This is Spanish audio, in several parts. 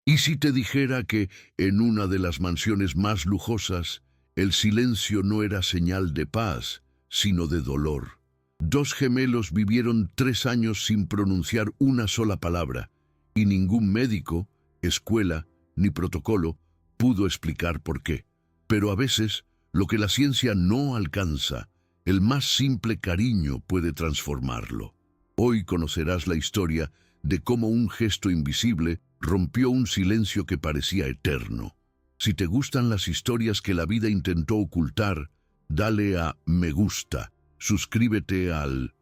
¿Y si te dijera que en una de las mansiones más lujosas, el silencio no era señal de paz, sino de dolor? Dos gemelos vivieron 3 años sin pronunciar una sola palabra, y ningún médico, escuela ni protocolo pudo explicar por qué. Pero a veces, lo que la ciencia no alcanza, el más simple cariño puede transformarlo. Hoy conocerás la historia de cómo un gesto invisible rompió un silencio que parecía eterno. Si te gustan las historias que la vida intentó ocultar, dale a me gusta, suscríbete al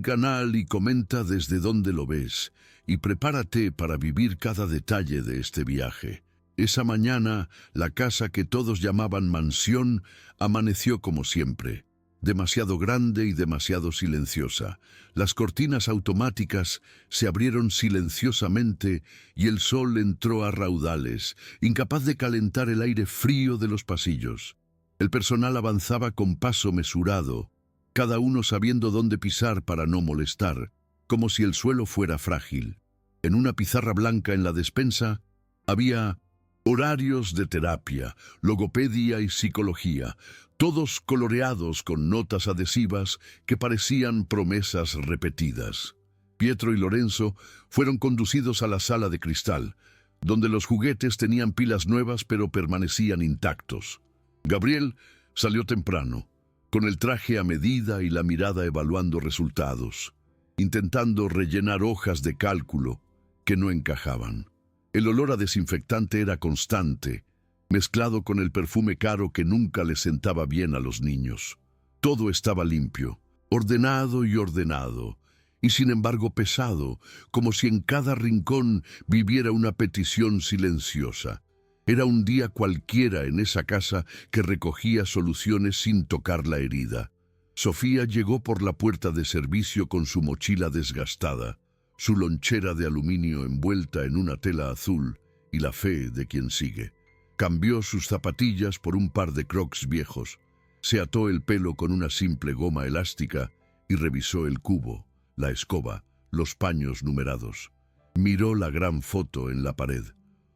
canal y comenta desde dónde lo ves, y prepárate para vivir cada detalle de este viaje. Esa mañana, la casa que todos llamaban mansión amaneció como siempre. Demasiado grande y demasiado silenciosa. Las cortinas automáticas se abrieron silenciosamente y el sol entró a raudales, incapaz de calentar el aire frío de los pasillos. El personal avanzaba con paso mesurado, cada uno sabiendo dónde pisar para no molestar, como si el suelo fuera frágil. En una pizarra blanca en la despensa había horarios de terapia, logopedia y psicología, todos coloreados con notas adhesivas que parecían promesas repetidas. Pietro y Lorenzo fueron conducidos a la sala de cristal, donde los juguetes tenían pilas nuevas pero permanecían intactos. Gabriel salió temprano, con el traje a medida y la mirada evaluando resultados, intentando rellenar hojas de cálculo que no encajaban. El olor a desinfectante era constante, mezclado con el perfume caro que nunca les sentaba bien a los niños. Todo estaba limpio, ordenado, y sin embargo pesado, como si en cada rincón viviera una petición silenciosa. Era un día cualquiera en esa casa que recogía soluciones sin tocar la herida. Sofía llegó por la puerta de servicio con su mochila desgastada, su lonchera de aluminio envuelta en una tela azul y la fe de quien sigue. Cambió sus zapatillas por un par de Crocs viejos, se ató el pelo con una simple goma elástica y revisó el cubo, la escoba, los paños numerados. Miró la gran foto en la pared.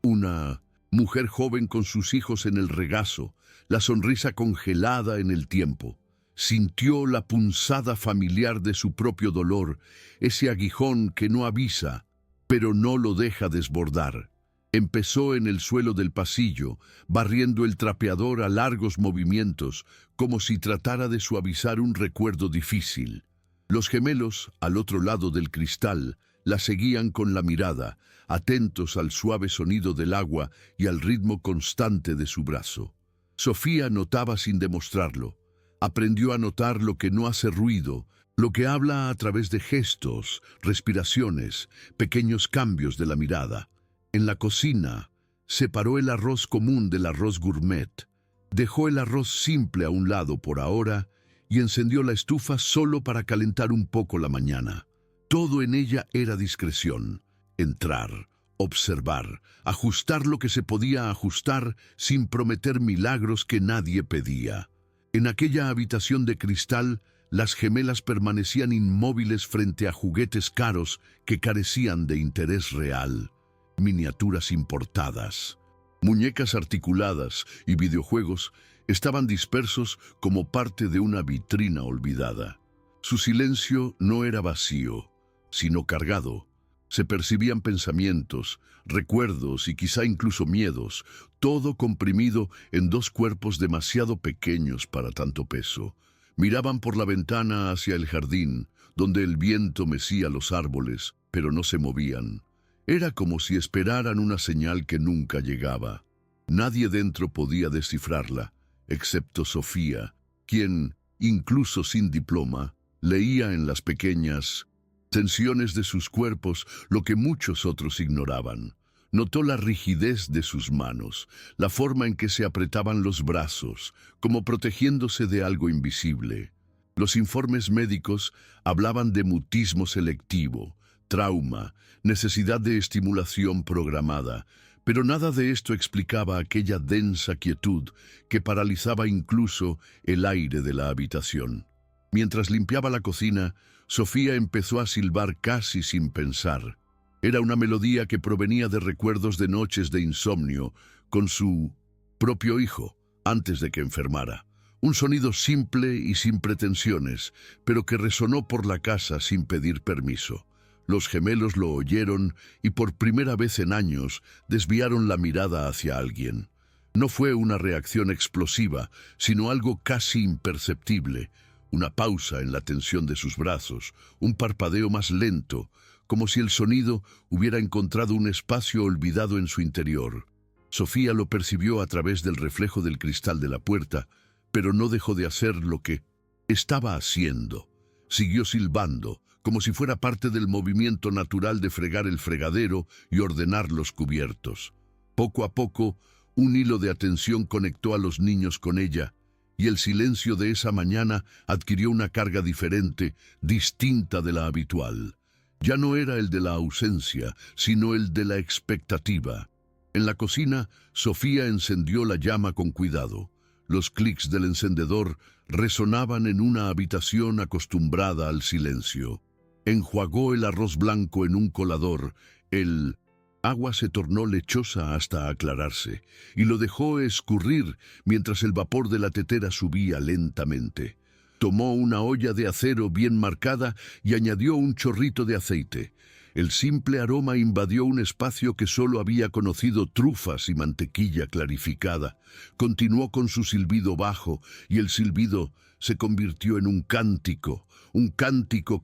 Una mujer joven con sus hijos en el regazo, la sonrisa congelada en el tiempo. Sintió la punzada familiar de su propio dolor, ese aguijón que no avisa, pero no lo deja desbordar. Empezó en el suelo del pasillo, barriendo el trapeador a largos movimientos, como si tratara de suavizar un recuerdo difícil. Los gemelos, al otro lado del cristal, la seguían con la mirada, atentos al suave sonido del agua y al ritmo constante de su brazo. Sofía notaba sin demostrarlo. Aprendió a notar lo que no hace ruido, lo que habla a través de gestos, respiraciones, pequeños cambios de la mirada. En la cocina, separó el arroz común del arroz gourmet, dejó el arroz simple a un lado por ahora y encendió la estufa solo para calentar un poco la mañana. Todo en ella era discreción, entrar, observar, ajustar lo que se podía ajustar sin prometer milagros que nadie pedía. En aquella habitación de cristal, las gemelas permanecían inmóviles frente a juguetes caros que carecían de interés real. Miniaturas importadas, muñecas articuladas y videojuegos estaban dispersos como parte de una vitrina olvidada. Su silencio no era vacío, sino cargado. Se percibían pensamientos, recuerdos y quizá incluso miedos, todo comprimido en dos cuerpos demasiado pequeños para tanto peso. Miraban por la ventana hacia el jardín, donde el viento mecía los árboles, pero no se movían. Era como si esperaran una señal que nunca llegaba. Nadie dentro podía descifrarla, excepto Sofía, quien, incluso sin diploma, leía en las pequeñas tensiones de sus cuerpos lo que muchos otros ignoraban. Notó la rigidez de sus manos, la forma en que se apretaban los brazos, como protegiéndose de algo invisible. Los informes médicos hablaban de mutismo selectivo, trauma, necesidad de estimulación programada, pero nada de esto explicaba aquella densa quietud que paralizaba incluso el aire de la habitación. Mientras limpiaba la cocina, Sofía empezó a silbar casi sin pensar. Era una melodía que provenía de recuerdos de noches de insomnio con su propio hijo, antes de que enfermara. Un sonido simple y sin pretensiones, pero que resonó por la casa sin pedir permiso. Los gemelos lo oyeron y por primera vez en años desviaron la mirada hacia alguien. No fue una reacción explosiva, sino algo casi imperceptible. Una pausa en la tensión de sus brazos, un parpadeo más lento, como si el sonido hubiera encontrado un espacio olvidado en su interior. Sofía lo percibió a través del reflejo del cristal de la puerta, pero no dejó de hacer lo que estaba haciendo. Siguió silbando, como si fuera parte del movimiento natural de fregar el fregadero y ordenar los cubiertos. Poco a poco, un hilo de atención conectó a los niños con ella, y el silencio de esa mañana adquirió una carga diferente, distinta de la habitual. Ya no era el de la ausencia, sino el de la expectativa. En la cocina, Sofía encendió la llama con cuidado. Los clics del encendedor resonaban en una habitación acostumbrada al silencio. Enjuagó el arroz blanco en un colador. El agua se tornó lechosa hasta aclararse, y lo dejó escurrir mientras el vapor de la tetera subía lentamente. Tomó una olla de acero bien marcada y añadió un chorrito de aceite. El simple aroma invadió un espacio que solo había conocido trufas y mantequilla clarificada. Continuó con su silbido bajo, y el silbido se convirtió en un cántico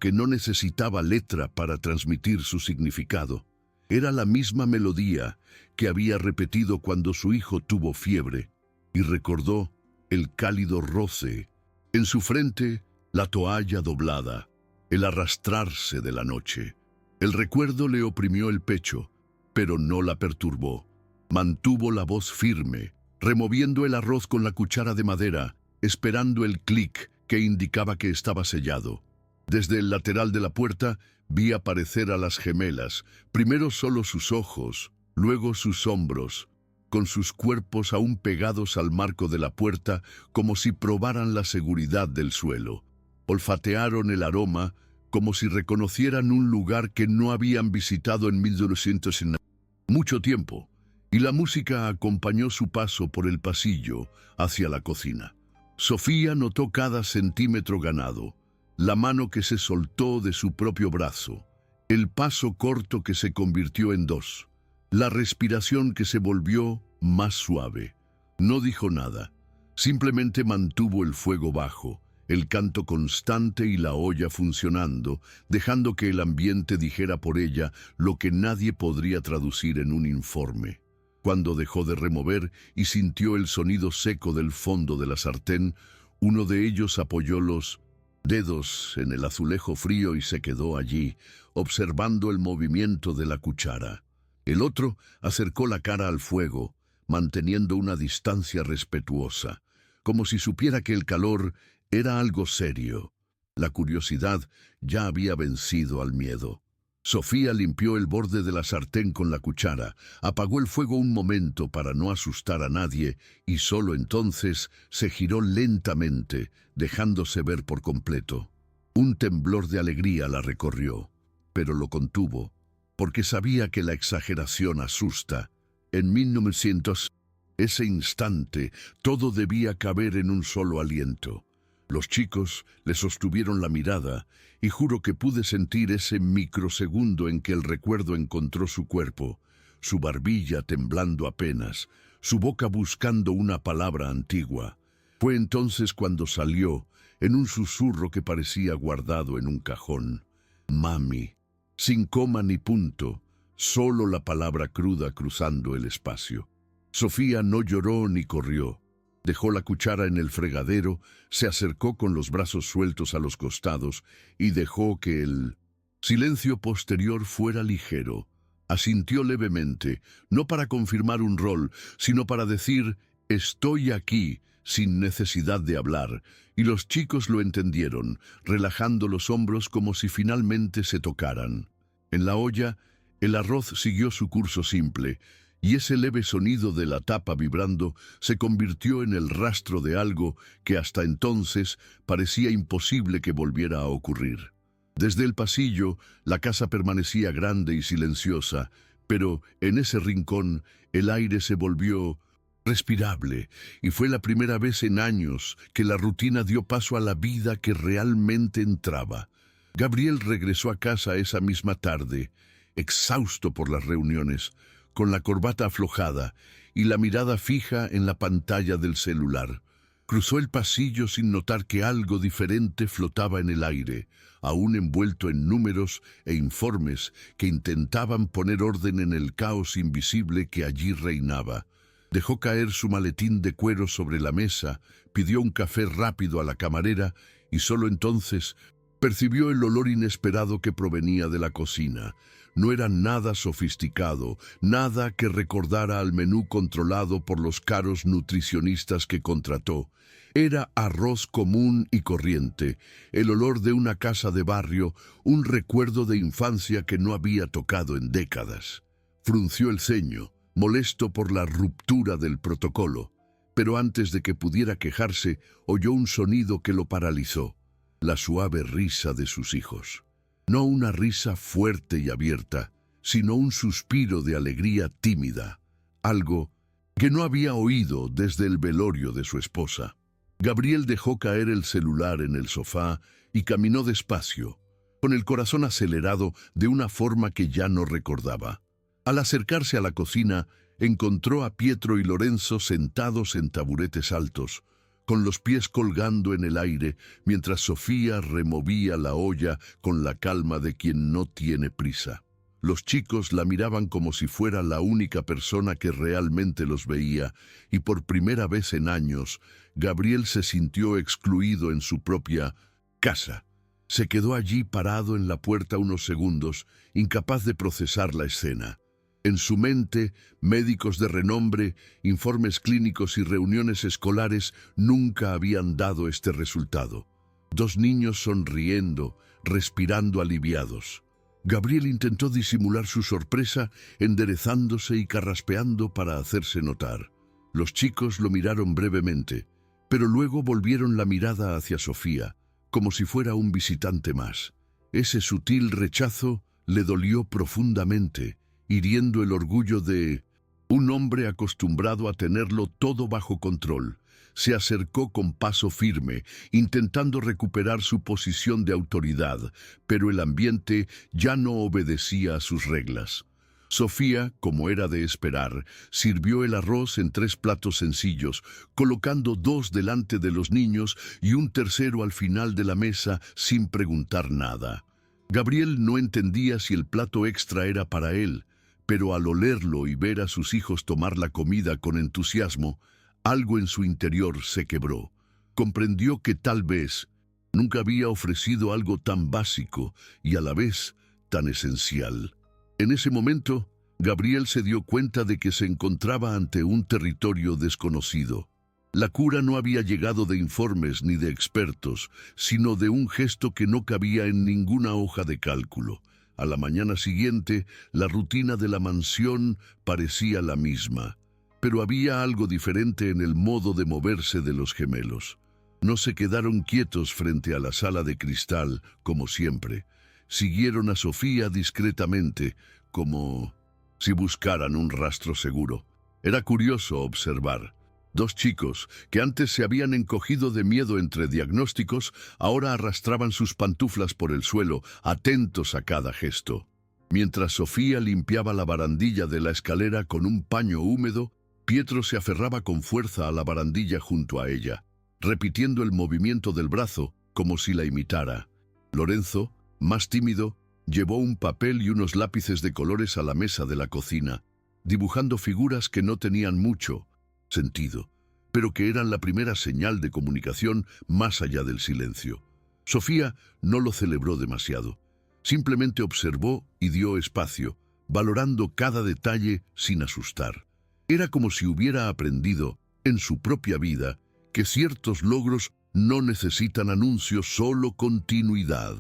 que no necesitaba letra para transmitir su significado. Era la misma melodía que había repetido cuando su hijo tuvo fiebre, y recordó el cálido roce en su frente, la toalla doblada, el arrastrarse de la noche. El recuerdo le oprimió el pecho, pero no la perturbó. Mantuvo la voz firme, removiendo el arroz con la cuchara de madera, esperando el clic que indicaba que estaba sellado. Desde el lateral de la puerta vi aparecer a las gemelas, primero solo sus ojos, luego sus hombros, con sus cuerpos aún pegados al marco de la puerta como si probaran la seguridad del suelo. Olfatearon el aroma como si reconocieran un lugar que no habían visitado en 1900 en mucho tiempo, y la música acompañó su paso por el pasillo hacia la cocina. Sofía notó cada centímetro ganado, la mano que se soltó de su propio brazo, el paso corto que se convirtió en dos, la respiración que se volvió más suave. No dijo nada, simplemente mantuvo el fuego bajo, el canto constante y la olla funcionando, dejando que el ambiente dijera por ella lo que nadie podría traducir en un informe. Cuando dejó de remover y sintió el sonido seco del fondo de la sartén, uno de ellos apoyó los dedos en el azulejo frío y se quedó allí, observando el movimiento de la cuchara. El otro acercó la cara al fuego, manteniendo una distancia respetuosa, como si supiera que el calor era algo serio. La curiosidad ya había vencido al miedo. Sofía limpió el borde de la sartén con la cuchara, apagó el fuego un momento para no asustar a nadie y solo entonces se giró lentamente, dejándose ver por completo. Un temblor de alegría la recorrió, pero lo contuvo, porque sabía que la exageración asusta. En 1900, ese instante, todo debía caber en un solo aliento. Los chicos le sostuvieron la mirada y juro que pude sentir ese microsegundo en que el recuerdo encontró su cuerpo, su barbilla temblando apenas, su boca buscando una palabra antigua. Fue entonces cuando salió, en un susurro que parecía guardado en un cajón: «Mami», sin coma ni punto, solo la palabra cruda cruzando el espacio. Sofía no lloró ni corrió. Dejó la cuchara en el fregadero, se acercó con los brazos sueltos a los costados y dejó que el silencio posterior fuera ligero. Asintió levemente, no para confirmar un rol, sino para decir «estoy aquí», sin necesidad de hablar, y los chicos lo entendieron, relajando los hombros como si finalmente se tocaran. En la olla, el arroz siguió su curso simple, y ese leve sonido de la tapa vibrando se convirtió en el rastro de algo que hasta entonces parecía imposible que volviera a ocurrir. Desde el pasillo, la casa permanecía grande y silenciosa, pero en ese rincón el aire se volvió respirable, y fue la primera vez en años que la rutina dio paso a la vida que realmente entraba. Gabriel regresó a casa esa misma tarde, exhausto por las reuniones, con la corbata aflojada y la mirada fija en la pantalla del celular. Cruzó el pasillo sin notar que algo diferente flotaba en el aire, aún envuelto en números e informes que intentaban poner orden en el caos invisible que allí reinaba. Dejó caer su maletín de cuero sobre la mesa, pidió un café rápido a la camarera y solo entonces percibió el olor inesperado que provenía de la cocina. No era nada sofisticado, nada que recordara al menú controlado por los caros nutricionistas que contrató. Era arroz común y corriente, el olor de una casa de barrio, un recuerdo de infancia que no había tocado en décadas. Frunció el ceño, molesto por la ruptura del protocolo, pero antes de que pudiera quejarse, oyó un sonido que lo paralizó: la suave risa de sus hijos. No una risa fuerte y abierta, sino un suspiro de alegría tímida, algo que no había oído desde el velorio de su esposa. Gabriel dejó caer el celular en el sofá y caminó despacio, con el corazón acelerado de una forma que ya no recordaba. Al acercarse a la cocina, encontró a Pietro y Lorenzo sentados en taburetes altos, con los pies colgando en el aire, mientras Sofía removía la olla con la calma de quien no tiene prisa. Los chicos la miraban como si fuera la única persona que realmente los veía, y por primera vez en años, Gabriel se sintió excluido en su propia casa. Se quedó allí parado en la puerta unos segundos, incapaz de procesar la escena. En su mente, médicos de renombre, informes clínicos y reuniones escolares nunca habían dado este resultado. Dos niños sonriendo, respirando aliviados. Gabriel intentó disimular su sorpresa, enderezándose y carraspeando para hacerse notar. Los chicos lo miraron brevemente, pero luego volvieron la mirada hacia Sofía, como si fuera un visitante más. Ese sutil rechazo le dolió profundamente, hiriendo el orgullo de un hombre acostumbrado a tenerlo todo bajo control. Se acercó con paso firme, intentando recuperar su posición de autoridad, pero el ambiente ya no obedecía a sus reglas. Sofía, como era de esperar, sirvió el arroz en 3 platos sencillos, colocando 2 delante de los niños y un tercero al final de la mesa sin preguntar nada. Gabriel no entendía si el plato extra era para él, pero al olerlo y ver a sus hijos tomar la comida con entusiasmo, algo en su interior se quebró. Comprendió que tal vez nunca había ofrecido algo tan básico y a la vez tan esencial. En ese momento, Gabriel se dio cuenta de que se encontraba ante un territorio desconocido. La cura no había llegado de informes ni de expertos, sino de un gesto que no cabía en ninguna hoja de cálculo. A la mañana siguiente, la rutina de la mansión parecía la misma, pero había algo diferente en el modo de moverse de los gemelos. No se quedaron quietos frente a la sala de cristal, como siempre. Siguieron a Sofía discretamente, como si buscaran un rastro seguro. Era curioso observar. 2 chicos, que antes se habían encogido de miedo entre diagnósticos, ahora arrastraban sus pantuflas por el suelo, atentos a cada gesto. Mientras Sofía limpiaba la barandilla de la escalera con un paño húmedo, Pietro se aferraba con fuerza a la barandilla junto a ella, repitiendo el movimiento del brazo como si la imitara. Lorenzo, más tímido, llevó un papel y unos lápices de colores a la mesa de la cocina, dibujando figuras que no tenían mucho sentido, pero que eran la primera señal de comunicación más allá del silencio. Sofía no lo celebró demasiado. Simplemente observó y dio espacio, valorando cada detalle sin asustar. Era como si hubiera aprendido, en su propia vida, que ciertos logros no necesitan anuncios, solo continuidad.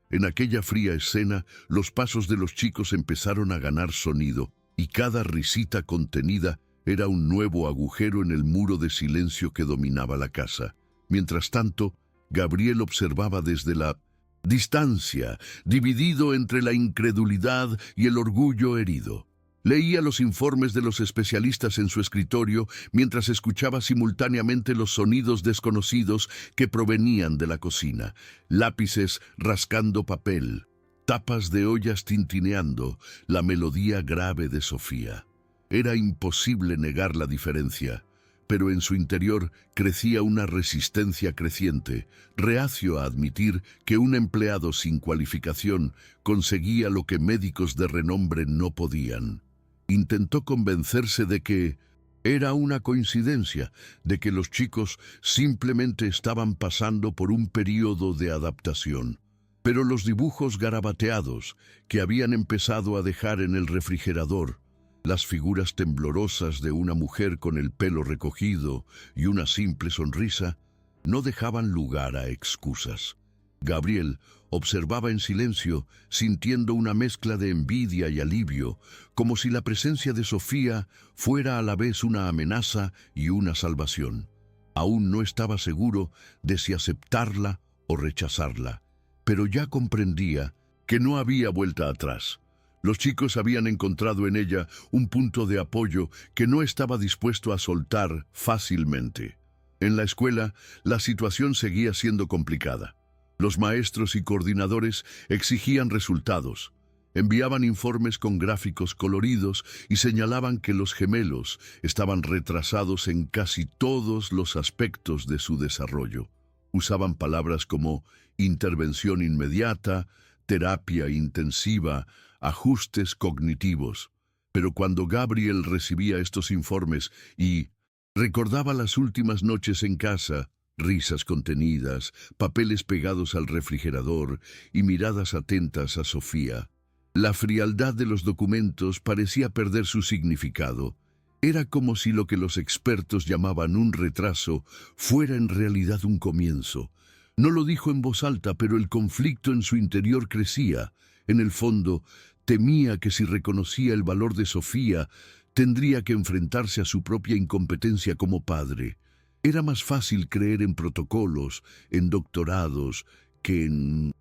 En aquella fría escena, los pasos de los chicos empezaron a ganar sonido, y cada risita contenida era un nuevo agujero en el muro de silencio que dominaba la casa. Mientras tanto, Gabriel observaba desde la Distancia, dividido entre la incredulidad y el orgullo herido. Leía los informes de los especialistas en su escritorio mientras escuchaba simultáneamente los sonidos desconocidos que provenían de la cocina. Lápices rascando papel, tapas de ollas tintineando, la melodía grave de Sofía. Era imposible negar la diferencia, pero en su interior crecía una resistencia creciente, reacio a admitir que un empleado sin cualificación conseguía lo que médicos de renombre no podían. Intentó convencerse de que era una coincidencia, de que los chicos simplemente estaban pasando por un período de adaptación. Pero los dibujos garabateados que habían empezado a dejar en el refrigerador, las figuras temblorosas de una mujer con el pelo recogido y una simple sonrisa, no dejaban lugar a excusas. Gabriel observaba en silencio, sintiendo una mezcla de envidia y alivio, como si la presencia de Sofía fuera a la vez una amenaza y una salvación. Aún no estaba seguro de si aceptarla o rechazarla, pero ya comprendía que no había vuelta atrás. Los chicos habían encontrado en ella un punto de apoyo que no estaba dispuesto a soltar fácilmente. En la escuela, la situación seguía siendo complicada. Los maestros y coordinadores exigían resultados, enviaban informes con gráficos coloridos y señalaban que los gemelos estaban retrasados en casi todos los aspectos de su desarrollo. Usaban palabras como intervención inmediata, terapia intensiva, ajustes cognitivos. Pero cuando Gabriel recibía estos informes y recordaba las últimas noches en casa, risas contenidas, papeles pegados al refrigerador y miradas atentas a Sofía, la frialdad de los documentos parecía perder su significado. Era como si lo que los expertos llamaban un retraso fuera en realidad un comienzo. No lo dijo en voz alta, pero el conflicto en su interior crecía. En el fondo, temía que si reconocía el valor de Sofía, tendría que enfrentarse a su propia incompetencia como padre. Era más fácil creer en protocolos, en doctorados, que en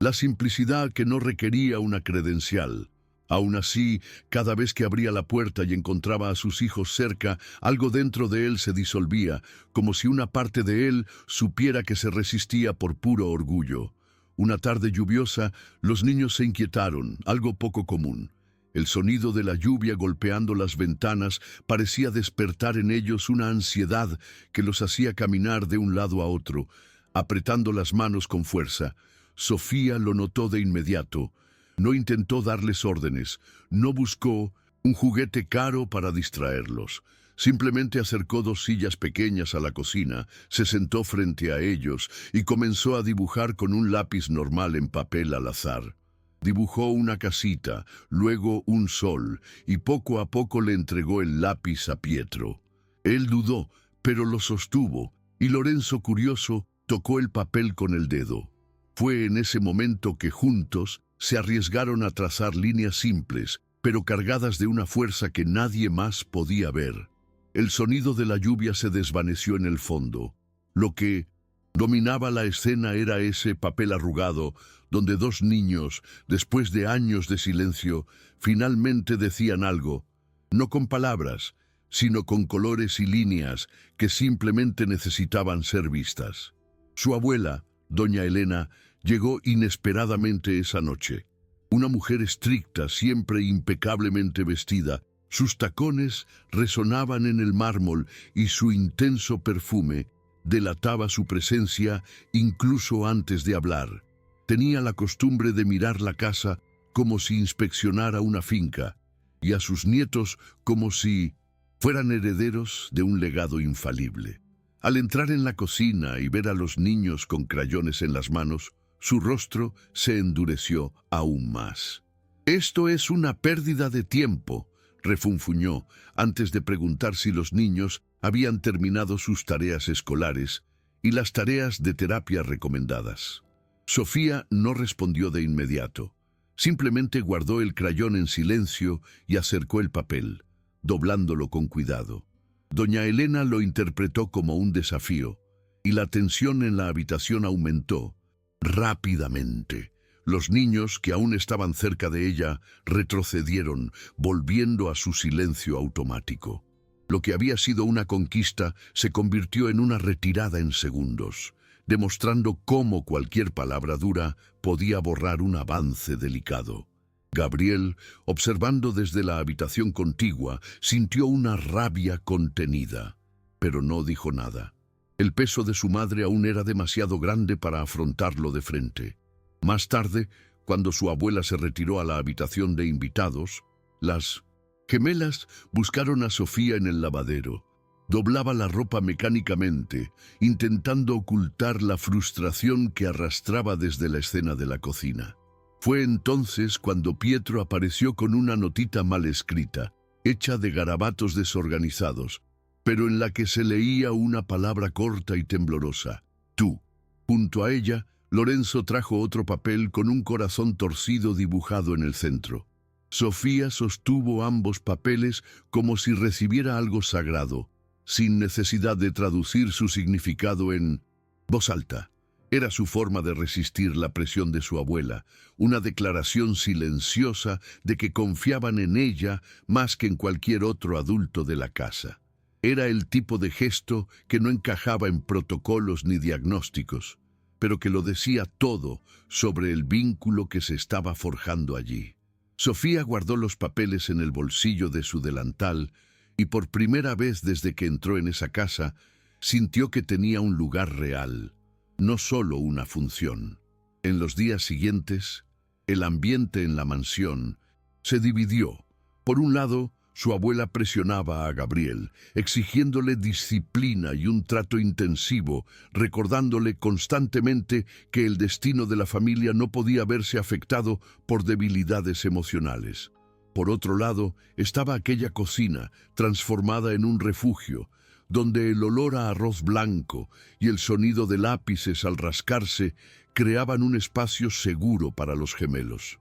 la simplicidad que no requería una credencial. Aún así, cada vez que abría la puerta y encontraba a sus hijos cerca, algo dentro de él se disolvía, como si una parte de él supiera que se resistía por puro orgullo. Una tarde lluviosa, los niños se inquietaron, algo poco común. El sonido de la lluvia golpeando las ventanas parecía despertar en ellos una ansiedad que los hacía caminar de un lado a otro, apretando las manos con fuerza. Sofía lo notó de inmediato. No intentó darles órdenes, no buscó un juguete caro para distraerlos. Simplemente acercó 2 sillas pequeñas a la cocina, se sentó frente a ellos y comenzó a dibujar con un lápiz normal en papel al azar. Dibujó una casita, luego un sol, y poco a poco le entregó el lápiz a Pietro. Él dudó, pero lo sostuvo, y Lorenzo, curioso, tocó el papel con el dedo. Fue en ese momento que juntos se arriesgaron a trazar líneas simples, pero cargadas de una fuerza que nadie más podía ver. El sonido de la lluvia se desvaneció en el fondo. Lo que dominaba la escena era ese papel arrugado, donde 2 niños, después de años de silencio, finalmente decían algo, no con palabras, sino con colores y líneas que simplemente necesitaban ser vistas. Su abuela, doña Elena, llegó inesperadamente esa noche. Una mujer estricta, siempre impecablemente vestida. Sus tacones resonaban en el mármol y su intenso perfume delataba su presencia incluso antes de hablar. Tenía la costumbre de mirar la casa como si inspeccionara una finca, y a sus nietos como si fueran herederos de un legado infalible. Al entrar en la cocina y ver a los niños con crayones en las manos, su rostro se endureció aún más. «Esto es una pérdida de tiempo», refunfuñó, antes de preguntar si los niños habían terminado sus tareas escolares y las tareas de terapia recomendadas. Sofía no respondió de inmediato. Simplemente guardó el crayón en silencio y acercó el papel, doblándolo con cuidado. Doña Elena lo interpretó como un desafío, y la tensión en la habitación aumentó. Rápidamente, los niños que aún estaban cerca de ella retrocedieron, volviendo a su silencio automático. Lo que había sido una conquista se convirtió en una retirada en segundos, demostrando cómo cualquier palabra dura podía borrar un avance delicado. Gabriel, observando desde la habitación contigua, sintió una rabia contenida, pero no dijo nada. El peso de su madre aún era demasiado grande para afrontarlo de frente. Más tarde, cuando su abuela se retiró a la habitación de invitados, las gemelas buscaron a Sofía en el lavadero. Doblaba la ropa mecánicamente, intentando ocultar la frustración que arrastraba desde la escena de la cocina. Fue entonces cuando Pietro apareció con una notita mal escrita, hecha de garabatos desorganizados, pero en la que se leía una palabra corta y temblorosa: tú. Junto a ella, Lorenzo trajo otro papel con un corazón torcido dibujado en el centro. Sofía sostuvo ambos papeles como si recibiera algo sagrado, sin necesidad de traducir su significado en voz alta. Era su forma de resistir la presión de su abuela, una declaración silenciosa de que confiaban en ella más que en cualquier otro adulto de la casa. Era el tipo de gesto que no encajaba en protocolos ni diagnósticos, pero que lo decía todo sobre el vínculo que se estaba forjando allí. Sofía guardó los papeles en el bolsillo de su delantal y por primera vez desde que entró en esa casa, sintió que tenía un lugar real, no solo una función. En los días siguientes, el ambiente en la mansión se dividió. Por un lado, su abuela presionaba a Gabriel, exigiéndole disciplina y un trato intensivo, recordándole constantemente que el destino de la familia no podía verse afectado por debilidades emocionales. Por otro lado, estaba aquella cocina, transformada en un refugio, donde el olor a arroz blanco y el sonido de lápices al rascarse creaban un espacio seguro para los gemelos.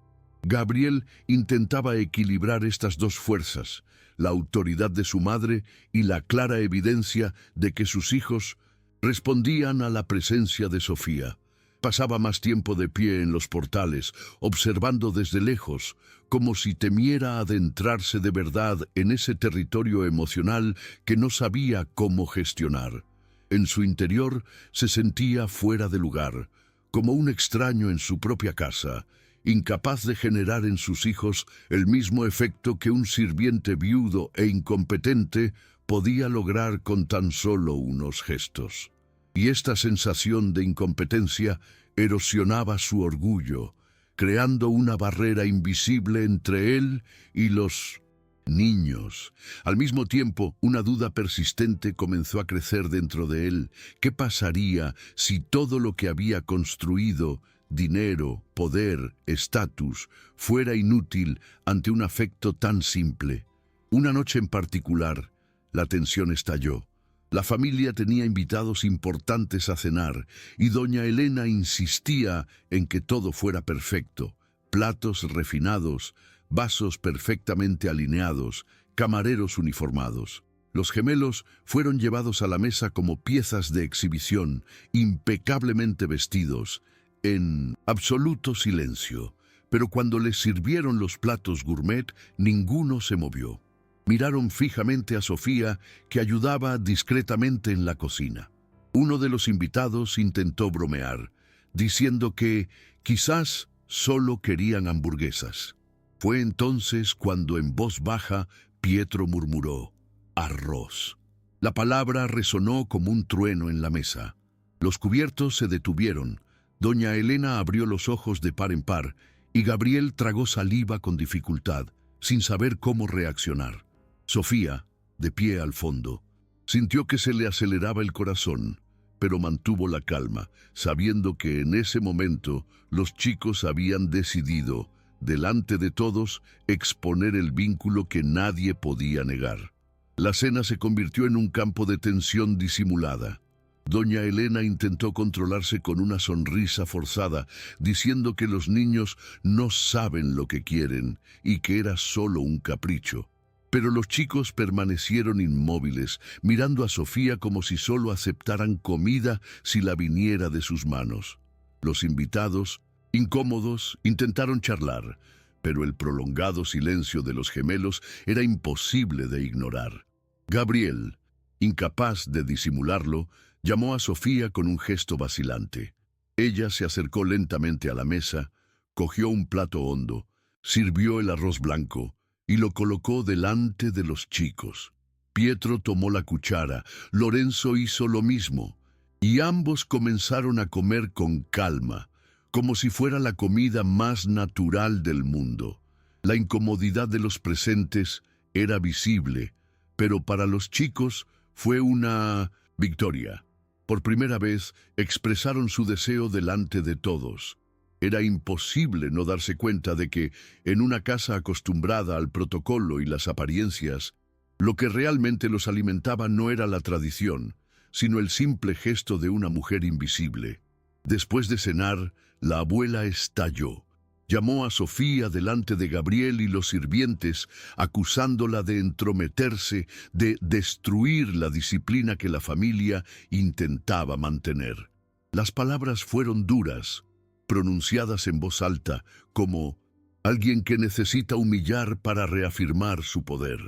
Gabriel intentaba equilibrar estas dos fuerzas, la autoridad de su madre y la clara evidencia de que sus hijos respondían a la presencia de Sofía. Pasaba más tiempo de pie en los portales, observando desde lejos, como si temiera adentrarse de verdad en ese territorio emocional que no sabía cómo gestionar. En su interior se sentía fuera de lugar, como un extraño en su propia casa, incapaz de generar en sus hijos el mismo efecto que un sirviente viudo e incompetente podía lograr con tan solo unos gestos. Y esta sensación de incompetencia erosionaba su orgullo, creando una barrera invisible entre él y los niños. Al mismo tiempo, una duda persistente comenzó a crecer dentro de él. ¿Qué pasaría si todo lo que había construido, dinero, poder, estatus, fuera inútil ante un afecto tan simple? Una noche en particular, la tensión estalló. La familia tenía invitados importantes a cenar y doña Elena insistía en que todo fuera perfecto: platos refinados, vasos perfectamente alineados, camareros uniformados. Los gemelos fueron llevados a la mesa como piezas de exhibición, impecablemente vestidos, en absoluto silencio. Pero cuando les sirvieron los platos gourmet, ninguno se movió. Miraron fijamente a Sofía, que ayudaba discretamente en la cocina. Uno de los invitados intentó bromear, diciendo que quizás solo querían hamburguesas. Fue entonces cuando en voz baja Pietro murmuró: arroz. La palabra resonó como un trueno en la mesa. Los cubiertos se detuvieron. Doña Elena abrió los ojos de par en par y Gabriel tragó saliva con dificultad, sin saber cómo reaccionar. Sofía, de pie al fondo, sintió que se le aceleraba el corazón, pero mantuvo la calma, sabiendo que en ese momento los chicos habían decidido, delante de todos, exponer el vínculo que nadie podía negar. La cena se convirtió en un campo de tensión disimulada. Doña Elena intentó controlarse con una sonrisa forzada, diciendo que los niños no saben lo que quieren y que era solo un capricho. Pero los chicos permanecieron inmóviles, mirando a Sofía como si solo aceptaran comida si la viniera de sus manos. Los invitados, incómodos, intentaron charlar, pero el prolongado silencio de los gemelos era imposible de ignorar. Gabriel, incapaz de disimularlo, llamó a Sofía con un gesto vacilante. Ella se acercó lentamente a la mesa, cogió un plato hondo, sirvió el arroz blanco y lo colocó delante de los chicos. Pietro tomó la cuchara, Lorenzo hizo lo mismo, y ambos comenzaron a comer con calma, como si fuera la comida más natural del mundo. La incomodidad de los presentes era visible, pero para los chicos fue una victoria. Por primera vez expresaron su deseo delante de todos. Era imposible no darse cuenta de que, en una casa acostumbrada al protocolo y las apariencias, lo que realmente los alimentaba no era la tradición, sino el simple gesto de una mujer invisible. Después de cenar, la abuela estalló. Llamó a Sofía delante de Gabriel y los sirvientes, acusándola de entrometerse, de destruir la disciplina que la familia intentaba mantener. Las palabras fueron duras, pronunciadas en voz alta, como alguien que necesita humillar para reafirmar su poder.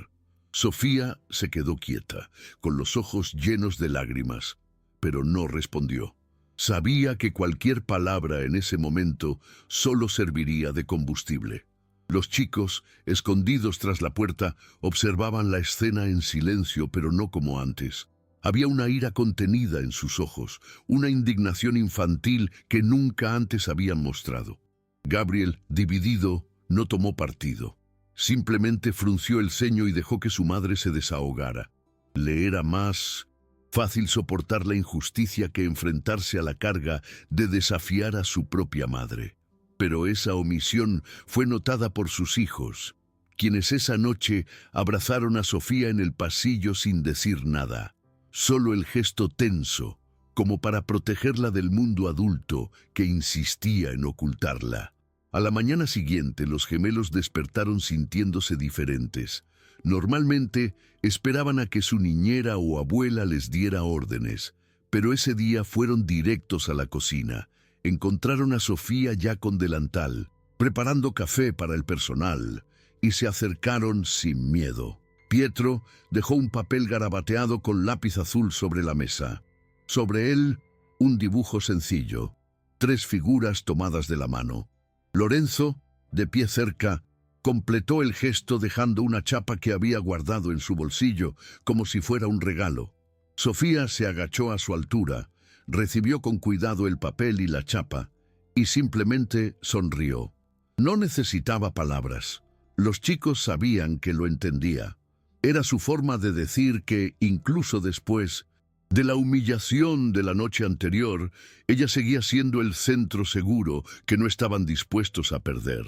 Sofía se quedó quieta, con los ojos llenos de lágrimas, pero no respondió. Sabía que cualquier palabra en ese momento solo serviría de combustible. Los chicos, escondidos tras la puerta, observaban la escena en silencio, pero no como antes. Había una ira contenida en sus ojos, una indignación infantil que nunca antes habían mostrado. Gabriel, dividido, no tomó partido. Simplemente frunció el ceño y dejó que su madre se desahogara. Le era más fácil soportar la injusticia que enfrentarse a la carga de desafiar a su propia madre. Pero esa omisión fue notada por sus hijos, quienes esa noche abrazaron a Sofía en el pasillo sin decir nada. Solo el gesto tenso, como para protegerla del mundo adulto que insistía en ocultarla. A la mañana siguiente, los gemelos despertaron sintiéndose diferentes. Normalmente esperaban a que su niñera o abuela les diera órdenes, pero ese día fueron directos a la cocina. Encontraron a Sofía ya con delantal, preparando café para el personal, y se acercaron sin miedo. Pietro dejó un papel garabateado con lápiz azul sobre la mesa. Sobre él, un dibujo sencillo, 3 figuras tomadas de la mano. Lorenzo, de pie cerca, completó el gesto dejando una chapa que había guardado en su bolsillo, como si fuera un regalo. Sofía se agachó a su altura, recibió con cuidado el papel y la chapa, y simplemente sonrió. No necesitaba palabras. Los chicos sabían que lo entendía. Era su forma de decir que, incluso después de la humillación de la noche anterior, ella seguía siendo el centro seguro que no estaban dispuestos a perder.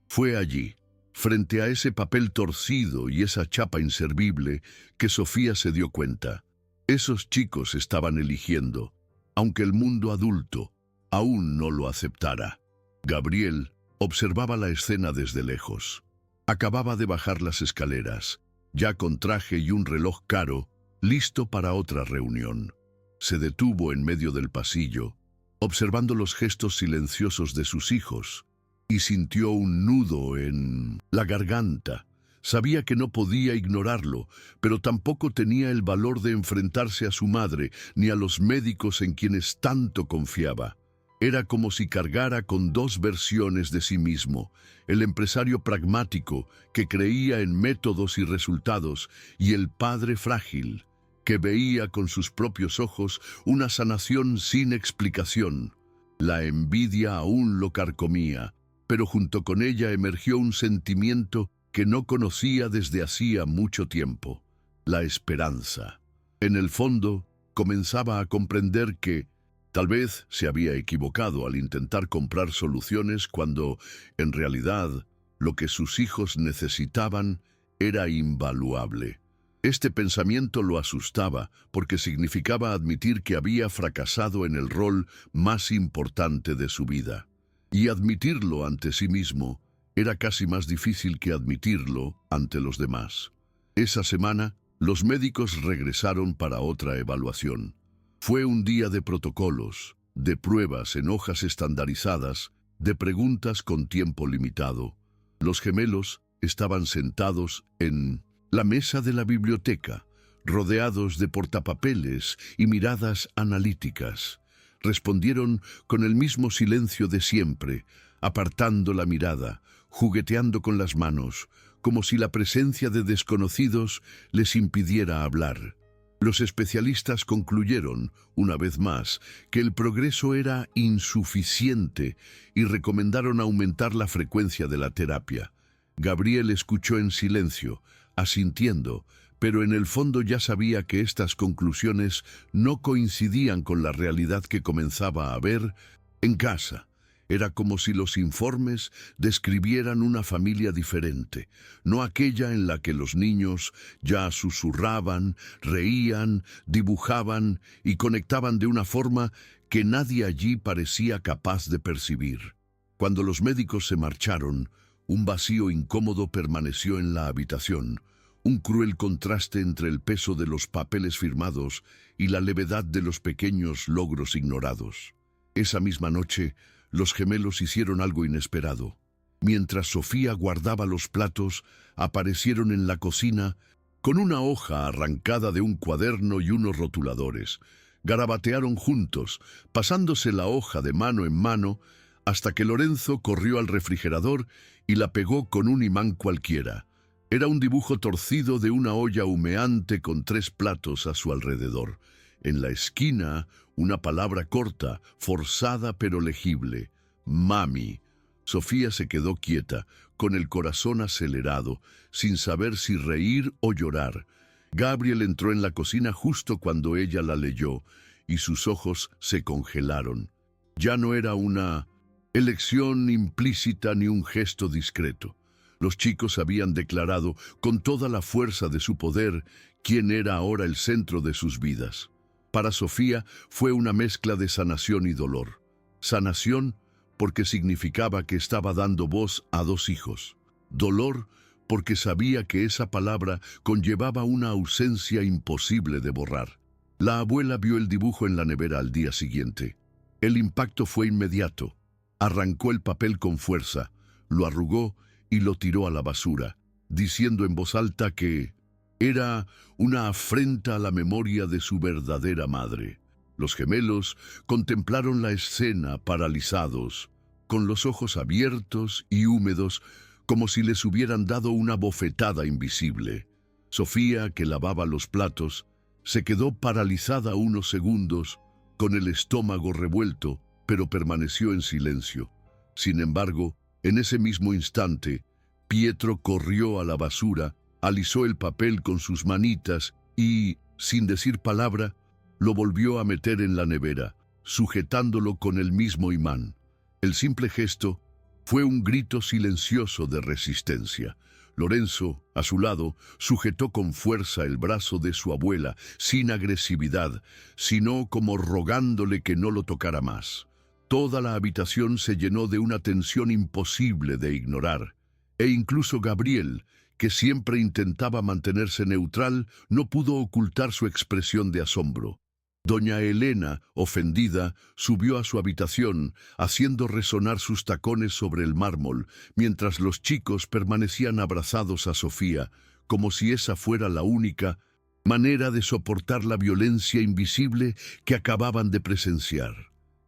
Fue allí, frente a ese papel torcido y esa chapa inservible, que Sofía se dio cuenta. Esos chicos estaban eligiendo, aunque el mundo adulto aún no lo aceptara. Gabriel observaba la escena desde lejos. Acababa de bajar las escaleras, ya con traje y un reloj caro, listo para otra reunión. Se detuvo en medio del pasillo, observando los gestos silenciosos de sus hijos, y sintió un nudo en la garganta. Sabía que no podía ignorarlo, pero tampoco tenía el valor de enfrentarse a su madre ni a los médicos en quienes tanto confiaba. Era como si cargara con 2 versiones de sí mismo, el empresario pragmático que creía en métodos y resultados, y el padre frágil que veía con sus propios ojos una sanación sin explicación. La envidia aún lo carcomía, pero junto con ella emergió un sentimiento que no conocía desde hacía mucho tiempo: la esperanza. En el fondo, comenzaba a comprender que tal vez se había equivocado al intentar comprar soluciones cuando, en realidad, lo que sus hijos necesitaban era invaluable. Este pensamiento lo asustaba porque significaba admitir que había fracasado en el rol más importante de su vida. Y admitirlo ante sí mismo era casi más difícil que admitirlo ante los demás. Esa semana, los médicos regresaron para otra evaluación. Fue un día de protocolos, de pruebas en hojas estandarizadas, de preguntas con tiempo limitado. Los gemelos estaban sentados en la mesa de la biblioteca, rodeados de portapapeles y miradas analíticas. Respondieron con el mismo silencio de siempre, apartando la mirada, jugueteando con las manos, como si la presencia de desconocidos les impidiera hablar. Los especialistas concluyeron, una vez más, que el progreso era insuficiente y recomendaron aumentar la frecuencia de la terapia. Gabriel escuchó en silencio, asintiendo, pero en el fondo ya sabía que estas conclusiones no coincidían con la realidad que comenzaba a ver en casa. Era como si los informes describieran una familia diferente, no aquella en la que los niños ya susurraban, reían, dibujaban y conectaban de una forma que nadie allí parecía capaz de percibir. Cuando los médicos se marcharon, un vacío incómodo permaneció en la habitación, un cruel contraste entre el peso de los papeles firmados y la levedad de los pequeños logros ignorados. Esa misma noche, los gemelos hicieron algo inesperado. Mientras Sofía guardaba los platos, aparecieron en la cocina con una hoja arrancada de un cuaderno y unos rotuladores. Garabatearon juntos, pasándose la hoja de mano en mano, hasta que Lorenzo corrió al refrigerador y la pegó con un imán cualquiera. Era un dibujo torcido de una olla humeante con 3 platos a su alrededor. En la esquina, una palabra corta, forzada pero legible: mami. Sofía se quedó quieta, con el corazón acelerado, sin saber si reír o llorar. Gabriel entró en la cocina justo cuando ella la leyó, y sus ojos se congelaron. Ya no era una elección implícita ni un gesto discreto. Los chicos habían declarado, con toda la fuerza de su poder, quién era ahora el centro de sus vidas. Para Sofía fue una mezcla de sanación y dolor. Sanación porque significaba que estaba dando voz a 2 hijos. Dolor porque sabía que esa palabra conllevaba una ausencia imposible de borrar. La abuela vio el dibujo en la nevera al día siguiente. El impacto fue inmediato. Arrancó el papel con fuerza, lo arrugó y lo tiró a la basura, diciendo en voz alta que era una afrenta a la memoria de su verdadera madre. Los gemelos contemplaron la escena paralizados, con los ojos abiertos y húmedos, como si les hubieran dado una bofetada invisible. Sofía, que lavaba los platos, se quedó paralizada unos segundos, con el estómago revuelto, pero permaneció en silencio. Sin embargo, en ese mismo instante, Pietro corrió a la basura, alisó el papel con sus manitas y, sin decir palabra, lo volvió a meter en la nevera, sujetándolo con el mismo imán. El simple gesto fue un grito silencioso de resistencia. Lorenzo, a su lado, sujetó con fuerza el brazo de su abuela, sin agresividad, sino como rogándole que no lo tocara más. Toda la habitación se llenó de una tensión imposible de ignorar, e incluso Gabriel, que siempre intentaba mantenerse neutral, no pudo ocultar su expresión de asombro. Doña Elena, ofendida, subió a su habitación, haciendo resonar sus tacones sobre el mármol, mientras los chicos permanecían abrazados a Sofía, como si esa fuera la única manera de soportar la violencia invisible que acababan de presenciar.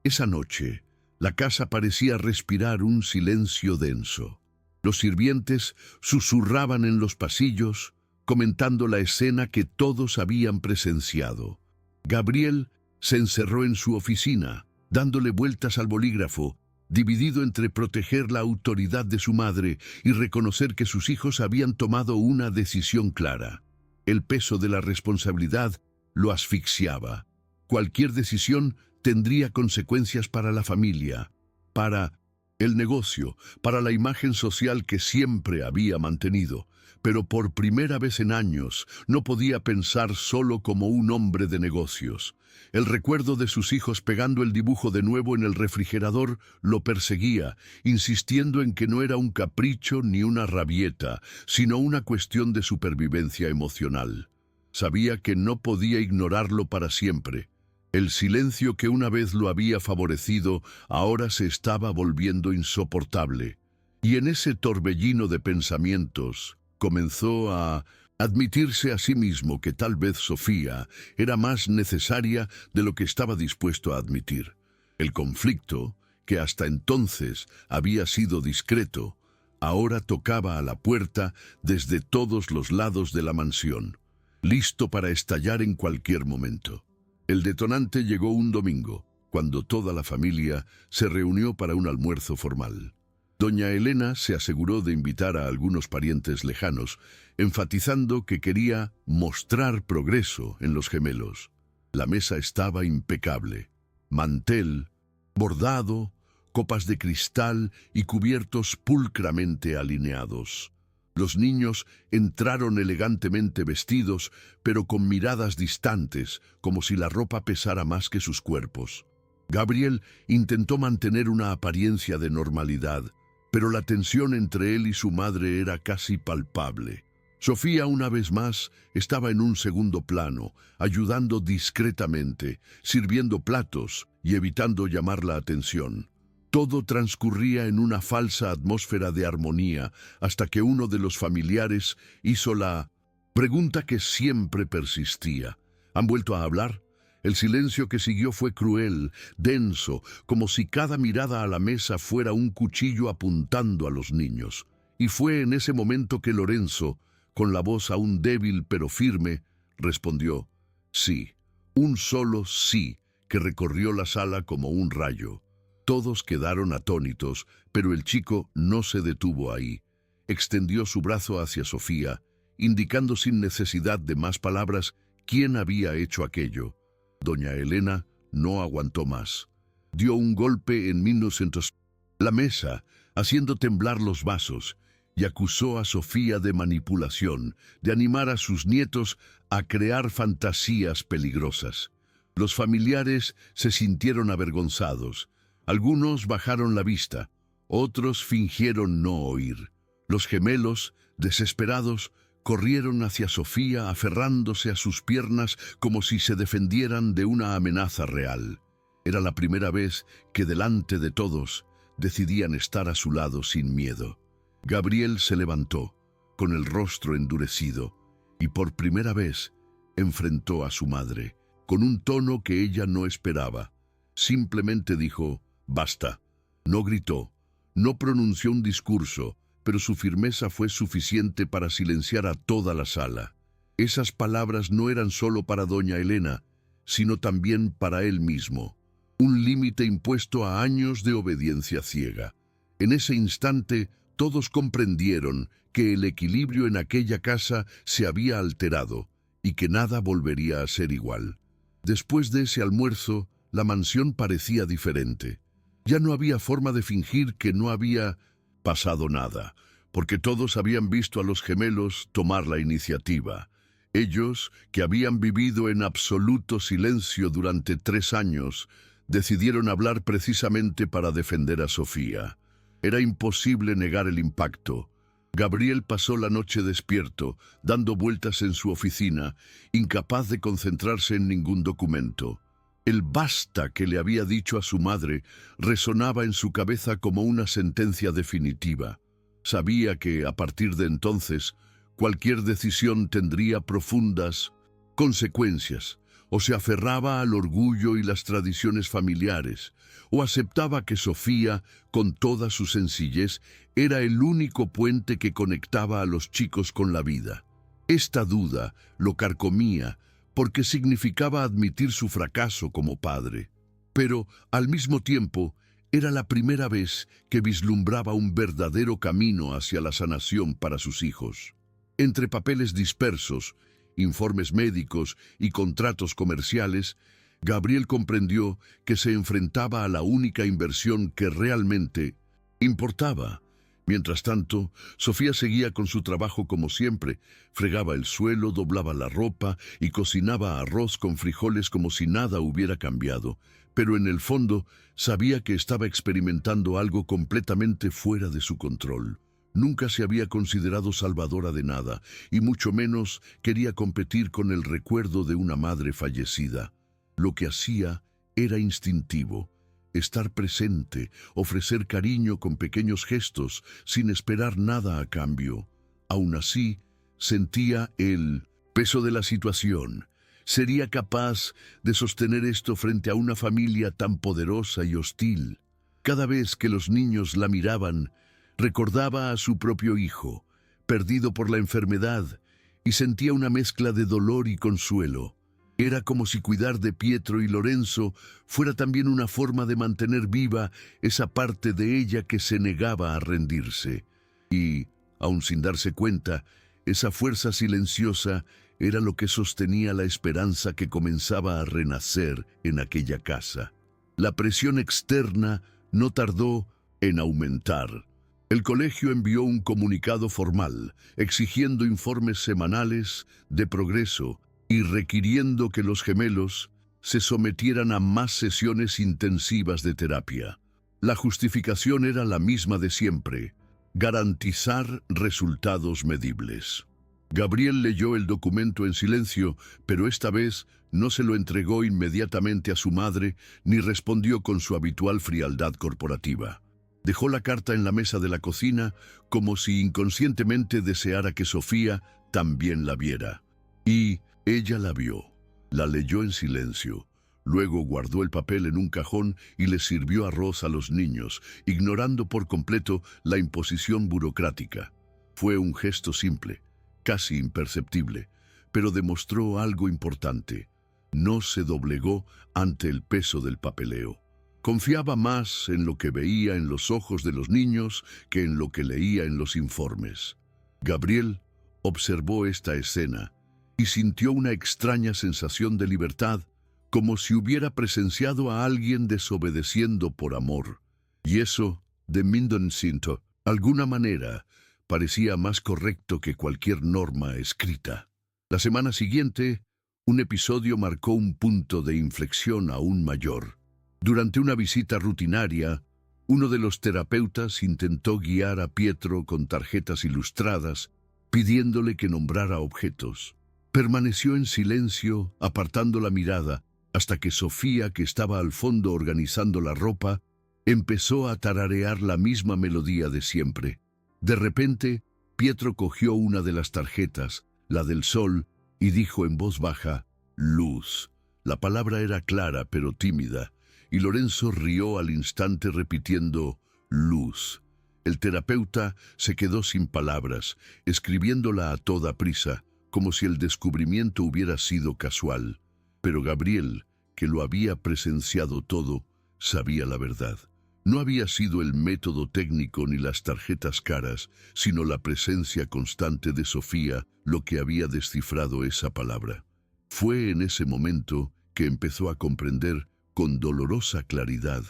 Esa noche, la casa parecía respirar un silencio denso. Los sirvientes susurraban en los pasillos, comentando la escena que todos habían presenciado. Gabriel se encerró en su oficina, dándole vueltas al bolígrafo, dividido entre proteger la autoridad de su madre y reconocer que sus hijos habían tomado una decisión clara. El peso de la responsabilidad lo asfixiaba. Cualquier decisión tendría consecuencias para la familia, para el negocio, para la imagen social que siempre había mantenido. Pero por primera vez en años no podía pensar solo como un hombre de negocios. El recuerdo de sus hijos pegando el dibujo de nuevo en el refrigerador lo perseguía, insistiendo en que no era un capricho ni una rabieta, sino una cuestión de supervivencia emocional. Sabía que no podía ignorarlo para siempre. El silencio que una vez lo había favorecido ahora se estaba volviendo insoportable. Y en ese torbellino de pensamientos comenzó a admitirse a sí mismo que tal vez Sofía era más necesaria de lo que estaba dispuesto a admitir. El conflicto, que hasta entonces había sido discreto, ahora tocaba a la puerta desde todos los lados de la mansión, listo para estallar en cualquier momento. El detonante llegó un domingo, cuando toda la familia se reunió para un almuerzo formal. Doña Elena se aseguró de invitar a algunos parientes lejanos, enfatizando que quería mostrar progreso en los gemelos. La mesa estaba impecable. Mantel, bordado, copas de cristal y cubiertos pulcramente alineados. Los niños entraron elegantemente vestidos, pero con miradas distantes, como si la ropa pesara más que sus cuerpos. Gabriel intentó mantener una apariencia de normalidad, pero la tensión entre él y su madre era casi palpable. Sofía, una vez más, estaba en un segundo plano, ayudando discretamente, sirviendo platos y evitando llamar la atención. Todo transcurría en una falsa atmósfera de armonía hasta que uno de los familiares hizo la pregunta que siempre persistía. ¿Han vuelto a hablar? El silencio que siguió fue cruel, denso, como si cada mirada a la mesa fuera un cuchillo apuntando a los niños. Y fue en ese momento que Lorenzo, con la voz aún débil pero firme, respondió: sí, un solo sí, que recorrió la sala como un rayo. Todos quedaron atónitos, pero el chico no se detuvo ahí. Extendió su brazo hacia Sofía, indicando sin necesidad de más palabras quién había hecho aquello. Doña Elena no aguantó más. Dio un golpe en 1900 la mesa, haciendo temblar los vasos, y acusó a Sofía de manipulación, de animar a sus nietos a crear fantasías peligrosas. Los familiares se sintieron avergonzados. Algunos bajaron la vista, otros fingieron no oír. Los gemelos, desesperados, corrieron hacia Sofía aferrándose a sus piernas como si se defendieran de una amenaza real. Era la primera vez que delante de todos decidían estar a su lado sin miedo. Gabriel se levantó, con el rostro endurecido, y por primera vez enfrentó a su madre, con un tono que ella no esperaba. Simplemente dijo: basta. No gritó, no pronunció un discurso, pero su firmeza fue suficiente para silenciar a toda la sala. Esas palabras no eran solo para doña Elena, sino también para él mismo. Un límite impuesto a años de obediencia ciega. En ese instante, todos comprendieron que el equilibrio en aquella casa se había alterado y que nada volvería a ser igual. Después de ese almuerzo, la mansión parecía diferente. Ya no había forma de fingir que no había pasado nada, porque todos habían visto a los gemelos tomar la iniciativa. Ellos, que habían vivido en absoluto silencio durante 3 años, decidieron hablar precisamente para defender a Sofía. Era imposible negar el impacto. Gabriel pasó la noche despierto, dando vueltas en su oficina, incapaz de concentrarse en ningún documento. El basta que le había dicho a su madre resonaba en su cabeza como una sentencia definitiva. Sabía que, a partir de entonces, cualquier decisión tendría profundas consecuencias. O se aferraba al orgullo y las tradiciones familiares, o aceptaba que Sofía, con toda su sencillez, era el único puente que conectaba a los chicos con la vida. Esta duda lo carcomía, porque significaba admitir su fracaso como padre. Pero, al mismo tiempo, era la primera vez que vislumbraba un verdadero camino hacia la sanación para sus hijos. Entre papeles dispersos, informes médicos y contratos comerciales, Gabriel comprendió que se enfrentaba a la única inversión que realmente importaba. Mientras tanto, Sofía seguía con su trabajo como siempre. Fregaba el suelo, doblaba la ropa y cocinaba arroz con frijoles como si nada hubiera cambiado. Pero en el fondo sabía que estaba experimentando algo completamente fuera de su control. Nunca se había considerado salvadora de nada, y mucho menos quería competir con el recuerdo de una madre fallecida. Lo que hacía era instintivo: estar presente, ofrecer cariño con pequeños gestos, sin esperar nada a cambio. Aún así, sentía el peso de la situación. ¿Sería capaz de sostener esto frente a una familia tan poderosa y hostil? Cada vez que los niños la miraban, recordaba a su propio hijo, perdido por la enfermedad, y sentía una mezcla de dolor y consuelo. Era como si cuidar de Pietro y Lorenzo fuera también una forma de mantener viva esa parte de ella que se negaba a rendirse. Y, aun sin darse cuenta, esa fuerza silenciosa era lo que sostenía la esperanza que comenzaba a renacer en aquella casa. La presión externa no tardó en aumentar. El colegio envió un comunicado formal, exigiendo informes semanales de progreso y requiriendo que los gemelos se sometieran a más sesiones intensivas de terapia. La justificación era la misma de siempre: garantizar resultados medibles. Gabriel leyó el documento en silencio, pero esta vez no se lo entregó inmediatamente a su madre ni respondió con su habitual frialdad corporativa. Dejó la carta en la mesa de la cocina como si inconscientemente deseara que Sofía también la viera. Y ella la vio. La leyó en silencio. Luego guardó el papel en un cajón y le sirvió arroz a los niños, ignorando por completo la imposición burocrática. Fue un gesto simple, casi imperceptible, pero demostró algo importante: no se doblegó ante el peso del papeleo. Confiaba más en lo que veía en los ojos de los niños que en lo que leía en los informes. Gabriel observó esta escena y sintió una extraña sensación de libertad, como si hubiera presenciado a alguien desobedeciendo por amor. Y eso, de Mindoncinto, alguna manera, parecía más correcto que cualquier norma escrita. La semana siguiente, un episodio marcó un punto de inflexión aún mayor. Durante una visita rutinaria, uno de los terapeutas intentó guiar a Pietro con tarjetas ilustradas, pidiéndole que nombrara objetos. Permaneció en silencio, apartando la mirada, hasta que Sofía, que estaba al fondo organizando la ropa, empezó a tararear la misma melodía de siempre. De repente, Pietro cogió una de las tarjetas, la del sol, y dijo en voz baja: «Luz». La palabra era clara pero tímida, y Lorenzo rió al instante repitiendo «luz». El terapeuta se quedó sin palabras, escribiéndola a toda prisa, como si el descubrimiento hubiera sido casual. Pero Gabriel, que lo había presenciado todo, sabía la verdad. No había sido el método técnico ni las tarjetas caras, sino la presencia constante de Sofía lo que había descifrado esa palabra. Fue en ese momento que empezó a comprender con dolorosa claridad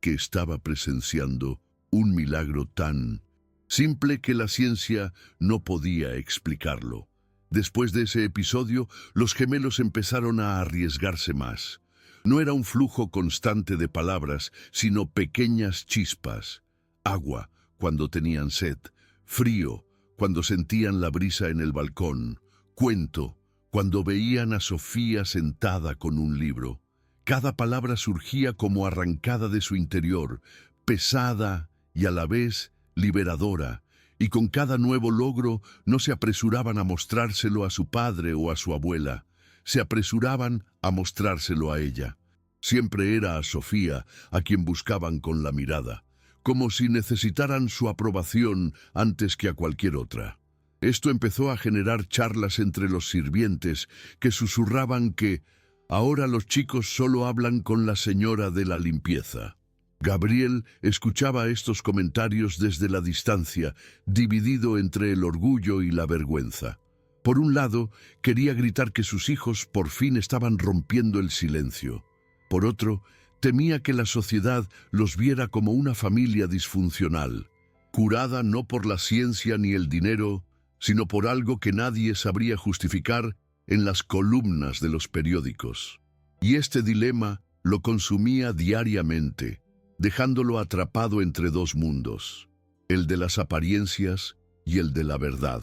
que estaba presenciando un milagro tan simple que la ciencia no podía explicarlo. Después de ese episodio, los gemelos empezaron a arriesgarse más. No era un flujo constante de palabras, sino pequeñas chispas. Agua, cuando tenían sed; frío, cuando sentían la brisa en el balcón; cuento, cuando veían a Sofía sentada con un libro. Cada palabra surgía como arrancada de su interior, pesada y a la vez liberadora, y con cada nuevo logro no se apresuraban a mostrárselo a su padre o a su abuela, se apresuraban a mostrárselo a ella. Siempre era a Sofía a quien buscaban con la mirada, como si necesitaran su aprobación antes que a cualquier otra. Esto empezó a generar charlas entre los sirvientes, que susurraban que ahora los chicos solo hablan con la señora de la limpieza. Gabriel escuchaba estos comentarios desde la distancia, dividido entre el orgullo y la vergüenza. Por un lado, quería gritar que sus hijos por fin estaban rompiendo el silencio. Por otro, temía que la sociedad los viera como una familia disfuncional, curada no por la ciencia ni el dinero, sino por algo que nadie sabría justificar en las columnas de los periódicos. Y este dilema lo consumía diariamente, dejándolo atrapado entre dos mundos, el de las apariencias y el de la verdad.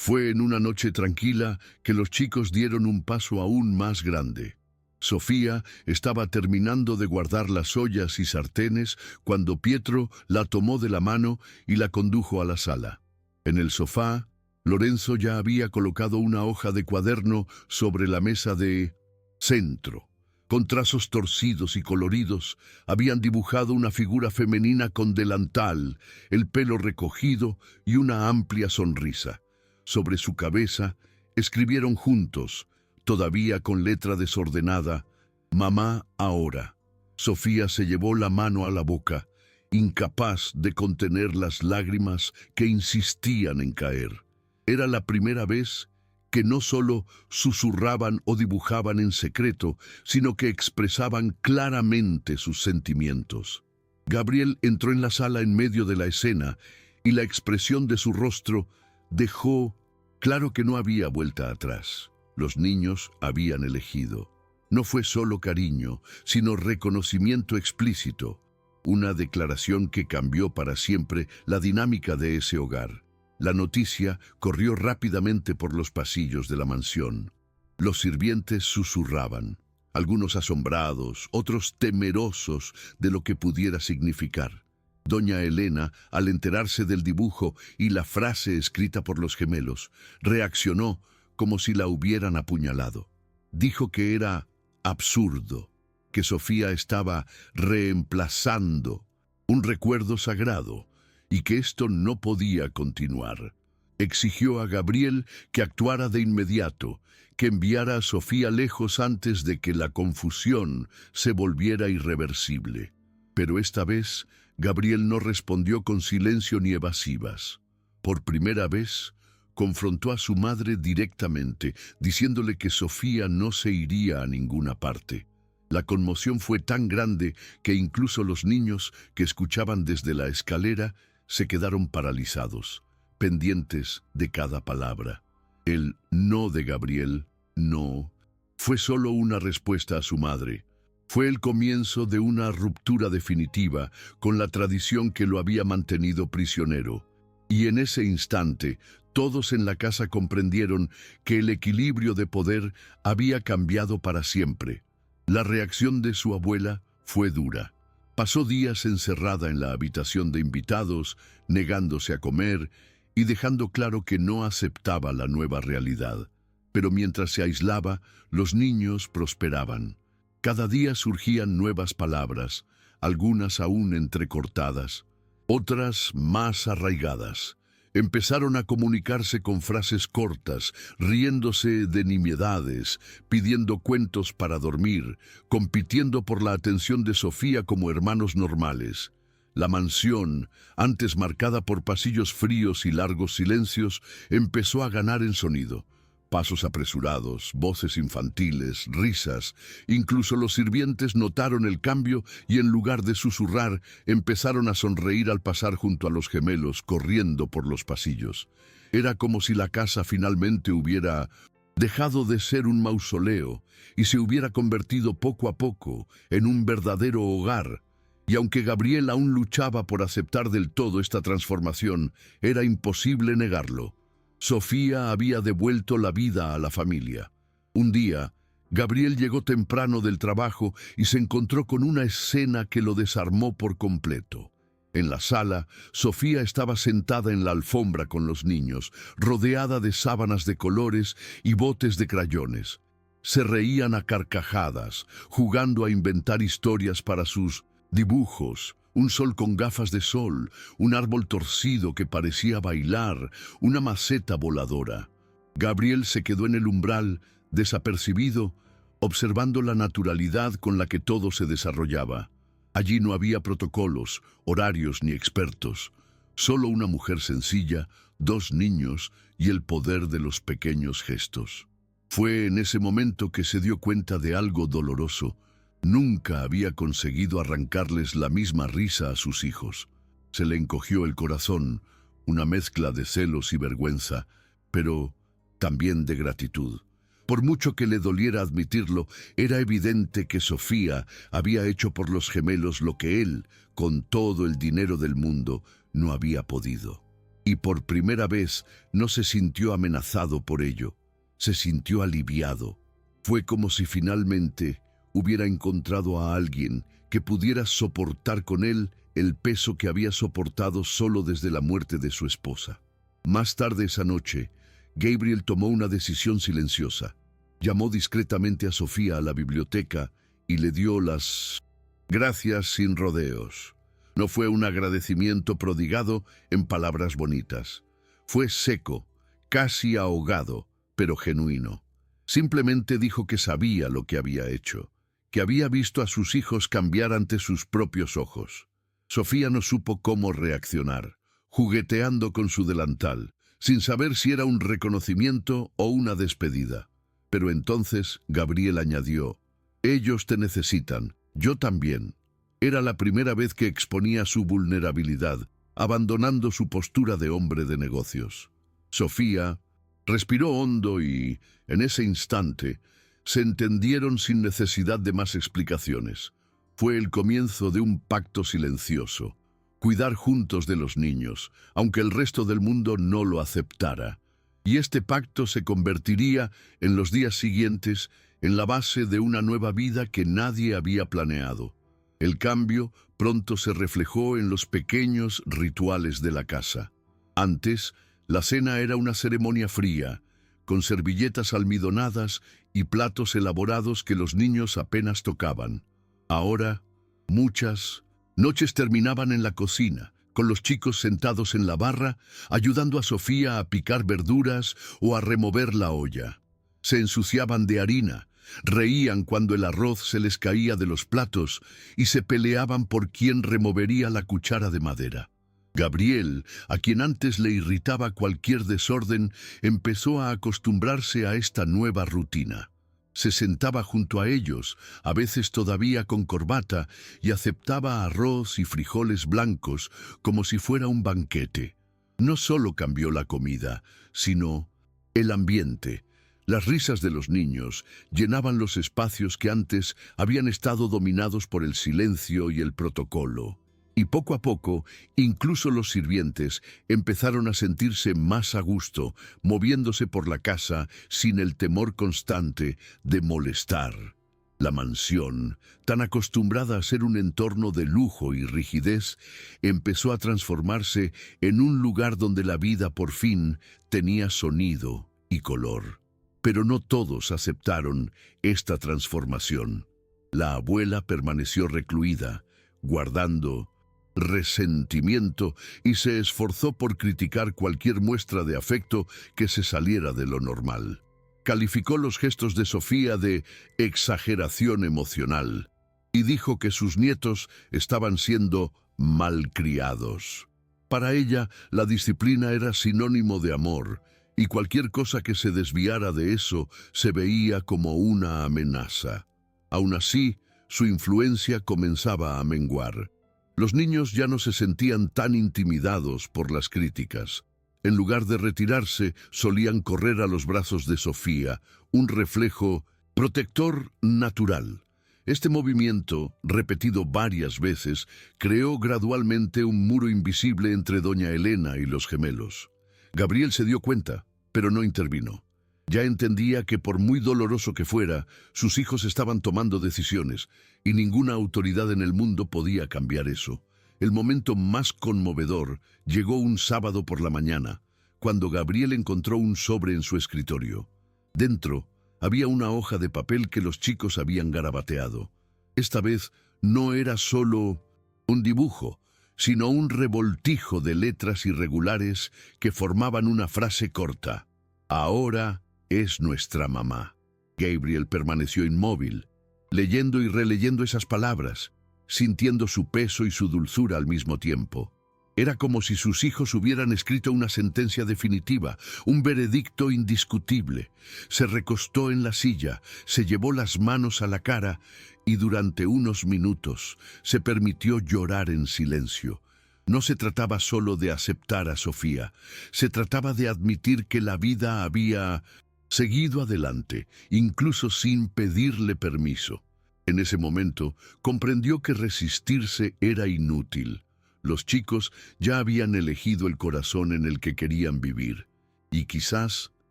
Fue en una noche tranquila que los chicos dieron un paso aún más grande. Sofía estaba terminando de guardar las ollas y sartenes cuando Pietro la tomó de la mano y la condujo a la sala. En el sofá, Lorenzo ya había colocado una hoja de cuaderno sobre la mesa de centro. Con trazos torcidos y coloridos, habían dibujado una figura femenina con delantal, el pelo recogido y una amplia sonrisa. Sobre su cabeza, escribieron juntos, todavía con letra desordenada, «Mamá ahora». Sofía se llevó la mano a la boca, incapaz de contener las lágrimas que insistían en caer. Era la primera vez que no solo susurraban o dibujaban en secreto, sino que expresaban claramente sus sentimientos. Gabriel entró en la sala en medio de la escena y la expresión de su rostro dejó claro que no había vuelta atrás. Los niños habían elegido. No fue solo cariño, sino reconocimiento explícito, una declaración que cambió para siempre la dinámica de ese hogar. La noticia corrió rápidamente por los pasillos de la mansión. Los sirvientes susurraban, algunos asombrados, otros temerosos de lo que pudiera significar. Doña Elena, al enterarse del dibujo y la frase escrita por los gemelos, reaccionó como si la hubieran apuñalado. Dijo que era absurdo, que Sofía estaba reemplazando un recuerdo sagrado y que esto no podía continuar. Exigió a Gabriel que actuara de inmediato, que enviara a Sofía lejos antes de que la confusión se volviera irreversible. Pero esta vez, Gabriel no respondió con silencio ni evasivas. Por primera vez, confrontó a su madre directamente, diciéndole que Sofía no se iría a ninguna parte. La conmoción fue tan grande que incluso los niños que escuchaban desde la escalera se quedaron paralizados, pendientes de cada palabra. El no de Gabriel, no, fue solo una respuesta a su madre. Fue el comienzo de una ruptura definitiva con la tradición que lo había mantenido prisionero. Y en ese instante, todos en la casa comprendieron que el equilibrio de poder había cambiado para siempre. La reacción de su abuela fue dura. Pasó días encerrada en la habitación de invitados, negándose a comer y dejando claro que no aceptaba la nueva realidad. Pero mientras se aislaba, los niños prosperaban. Cada día surgían nuevas palabras, algunas aún entrecortadas, otras más arraigadas. Empezaron a comunicarse con frases cortas, riéndose de nimiedades, pidiendo cuentos para dormir, compitiendo por la atención de Sofía como hermanos normales. La mansión, antes marcada por pasillos fríos y largos silencios, empezó a ganar en sonido. Pasos apresurados, voces infantiles, risas. Incluso los sirvientes notaron el cambio y en lugar de susurrar, empezaron a sonreír al pasar junto a los gemelos, corriendo por los pasillos. Era como si la casa finalmente hubiera dejado de ser un mausoleo y se hubiera convertido poco a poco en un verdadero hogar. Y aunque Gabriel aún luchaba por aceptar del todo esta transformación, era imposible negarlo. Sofía había devuelto la vida a la familia. Un día, Gabriel llegó temprano del trabajo y se encontró con una escena que lo desarmó por completo. En la sala, Sofía estaba sentada en la alfombra con los niños, rodeada de sábanas de colores y botes de crayones. Se reían a carcajadas, jugando a inventar historias para sus dibujos. Un sol con gafas de sol, un árbol torcido que parecía bailar, una maceta voladora. Gabriel se quedó en el umbral, desapercibido, observando la naturalidad con la que todo se desarrollaba. Allí no había protocolos, horarios ni expertos. Solo una mujer sencilla, dos niños y el poder de los pequeños gestos. Fue en ese momento que se dio cuenta de algo doloroso. Nunca había conseguido arrancarles la misma risa a sus hijos. Se le encogió el corazón, una mezcla de celos y vergüenza, pero también de gratitud. Por mucho que le doliera admitirlo, era evidente que Sofía había hecho por los gemelos lo que él, con todo el dinero del mundo, no había podido. Y por primera vez no se sintió amenazado por ello, se sintió aliviado. Fue como si finalmente hubiera encontrado a alguien que pudiera soportar con él el peso que había soportado solo desde la muerte de su esposa. Más tarde esa noche, Gabriel tomó una decisión silenciosa. Llamó discretamente a Sofía a la biblioteca y le dio las gracias sin rodeos. No fue un agradecimiento prodigado en palabras bonitas. Fue seco, casi ahogado, pero genuino. Simplemente dijo que sabía lo que había hecho, que había visto a sus hijos cambiar ante sus propios ojos. Sofía no supo cómo reaccionar, jugueteando con su delantal, sin saber si era un reconocimiento o una despedida. Pero entonces Gabriel añadió: «Ellos te necesitan, yo también». Era la primera vez que exponía su vulnerabilidad, abandonando su postura de hombre de negocios. Sofía respiró hondo y, en ese instante, se entendieron sin necesidad de más explicaciones. Fue el comienzo de un pacto silencioso: cuidar juntos de los niños, aunque el resto del mundo no lo aceptara. Y este pacto se convertiría, en los días siguientes, en la base de una nueva vida que nadie había planeado. El cambio pronto se reflejó en los pequeños rituales de la casa. Antes, la cena era una ceremonia fría, con servilletas almidonadas y platos elaborados que los niños apenas tocaban. Ahora, muchas noches terminaban en la cocina, con los chicos sentados en la barra, ayudando a Sofía a picar verduras o a remover la olla. Se ensuciaban de harina, reían cuando el arroz se les caía de los platos y se peleaban por quién removería la cuchara de madera. Gabriel, a quien antes le irritaba cualquier desorden, empezó a acostumbrarse a esta nueva rutina. Se sentaba junto a ellos, a veces todavía con corbata, y aceptaba arroz y frijoles blancos como si fuera un banquete. No solo cambió la comida, sino el ambiente. Las risas de los niños llenaban los espacios que antes habían estado dominados por el silencio y el protocolo. Y poco a poco, incluso los sirvientes empezaron a sentirse más a gusto, moviéndose por la casa sin el temor constante de molestar. La mansión, tan acostumbrada a ser un entorno de lujo y rigidez, empezó a transformarse en un lugar donde la vida por fin tenía sonido y color. Pero no todos aceptaron esta transformación. La abuela permaneció recluida, guardando resentimiento, y se esforzó por criticar cualquier muestra de afecto que se saliera de lo normal. Calificó los gestos de Sofía de exageración emocional y dijo que sus nietos estaban siendo malcriados. Para ella, la disciplina era sinónimo de amor, y cualquier cosa que se desviara de eso se veía como una amenaza. Aún así, su influencia comenzaba a menguar. Los niños ya no se sentían tan intimidados por las críticas. En lugar de retirarse, solían correr a los brazos de Sofía, un reflejo protector natural. Este movimiento, repetido varias veces, creó gradualmente un muro invisible entre doña Elena y los gemelos. Gabriel se dio cuenta, pero no intervino. Ya entendía que por muy doloroso que fuera, sus hijos estaban tomando decisiones, y ninguna autoridad en el mundo podía cambiar eso. El momento más conmovedor llegó un sábado por la mañana, cuando Gabriel encontró un sobre en su escritorio. Dentro había una hoja de papel que los chicos habían garabateado. Esta vez no era solo un dibujo, sino un revoltijo de letras irregulares que formaban una frase corta: «Ahora es nuestra mamá». Gabriel permaneció inmóvil, leyendo y releyendo esas palabras, sintiendo su peso y su dulzura al mismo tiempo. Era como si sus hijos hubieran escrito una sentencia definitiva, un veredicto indiscutible. Se recostó en la silla, se llevó las manos a la cara y durante unos minutos se permitió llorar en silencio. No se trataba solo de aceptar a Sofía, se trataba de admitir que la vida había seguido adelante, incluso sin pedirle permiso. En ese momento, comprendió que resistirse era inútil. Los chicos ya habían elegido el corazón en el que querían vivir. Y quizás,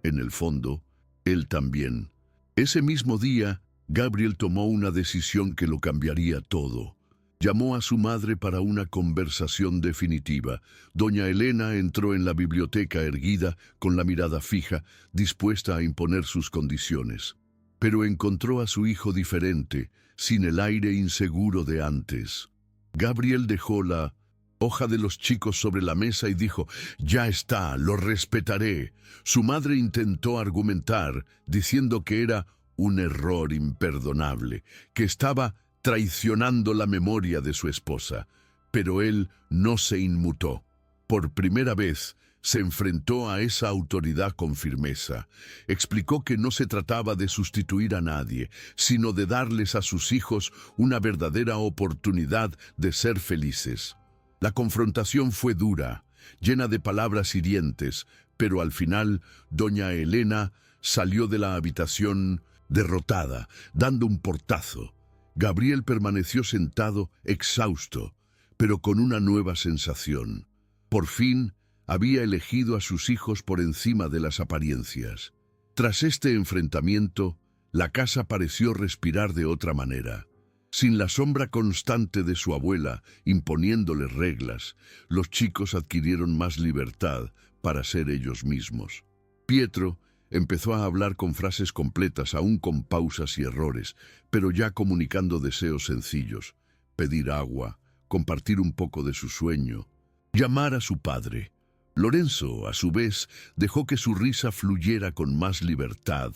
en el fondo, él también. Ese mismo día, Gabriel tomó una decisión que lo cambiaría todo. Llamó a su madre para una conversación definitiva. Doña Elena entró en la biblioteca erguida, con la mirada fija, dispuesta a imponer sus condiciones. Pero encontró a su hijo diferente, sin el aire inseguro de antes. Gabriel dejó la hoja de los chicos sobre la mesa y dijo: «Ya está, lo respetaré». Su madre intentó argumentar, diciendo que era un error imperdonable, que estaba traicionando la memoria de su esposa. Pero él no se inmutó. Por primera vez, se enfrentó a esa autoridad con firmeza. Explicó que no se trataba de sustituir a nadie, sino de darles a sus hijos una verdadera oportunidad de ser felices. La confrontación fue dura, llena de palabras hirientes, pero al final, doña Elena salió de la habitación derrotada, dando un portazo. Gabriel permaneció sentado, exhausto, pero con una nueva sensación. Por fin, había elegido a sus hijos por encima de las apariencias. Tras este enfrentamiento, la casa pareció respirar de otra manera. Sin la sombra constante de su abuela imponiéndoles reglas, los chicos adquirieron más libertad para ser ellos mismos. Pietro empezó a hablar con frases completas, aún con pausas y errores, pero ya comunicando deseos sencillos: pedir agua, compartir un poco de su sueño, llamar a su padre. Lorenzo, a su vez, dejó que su risa fluyera con más libertad,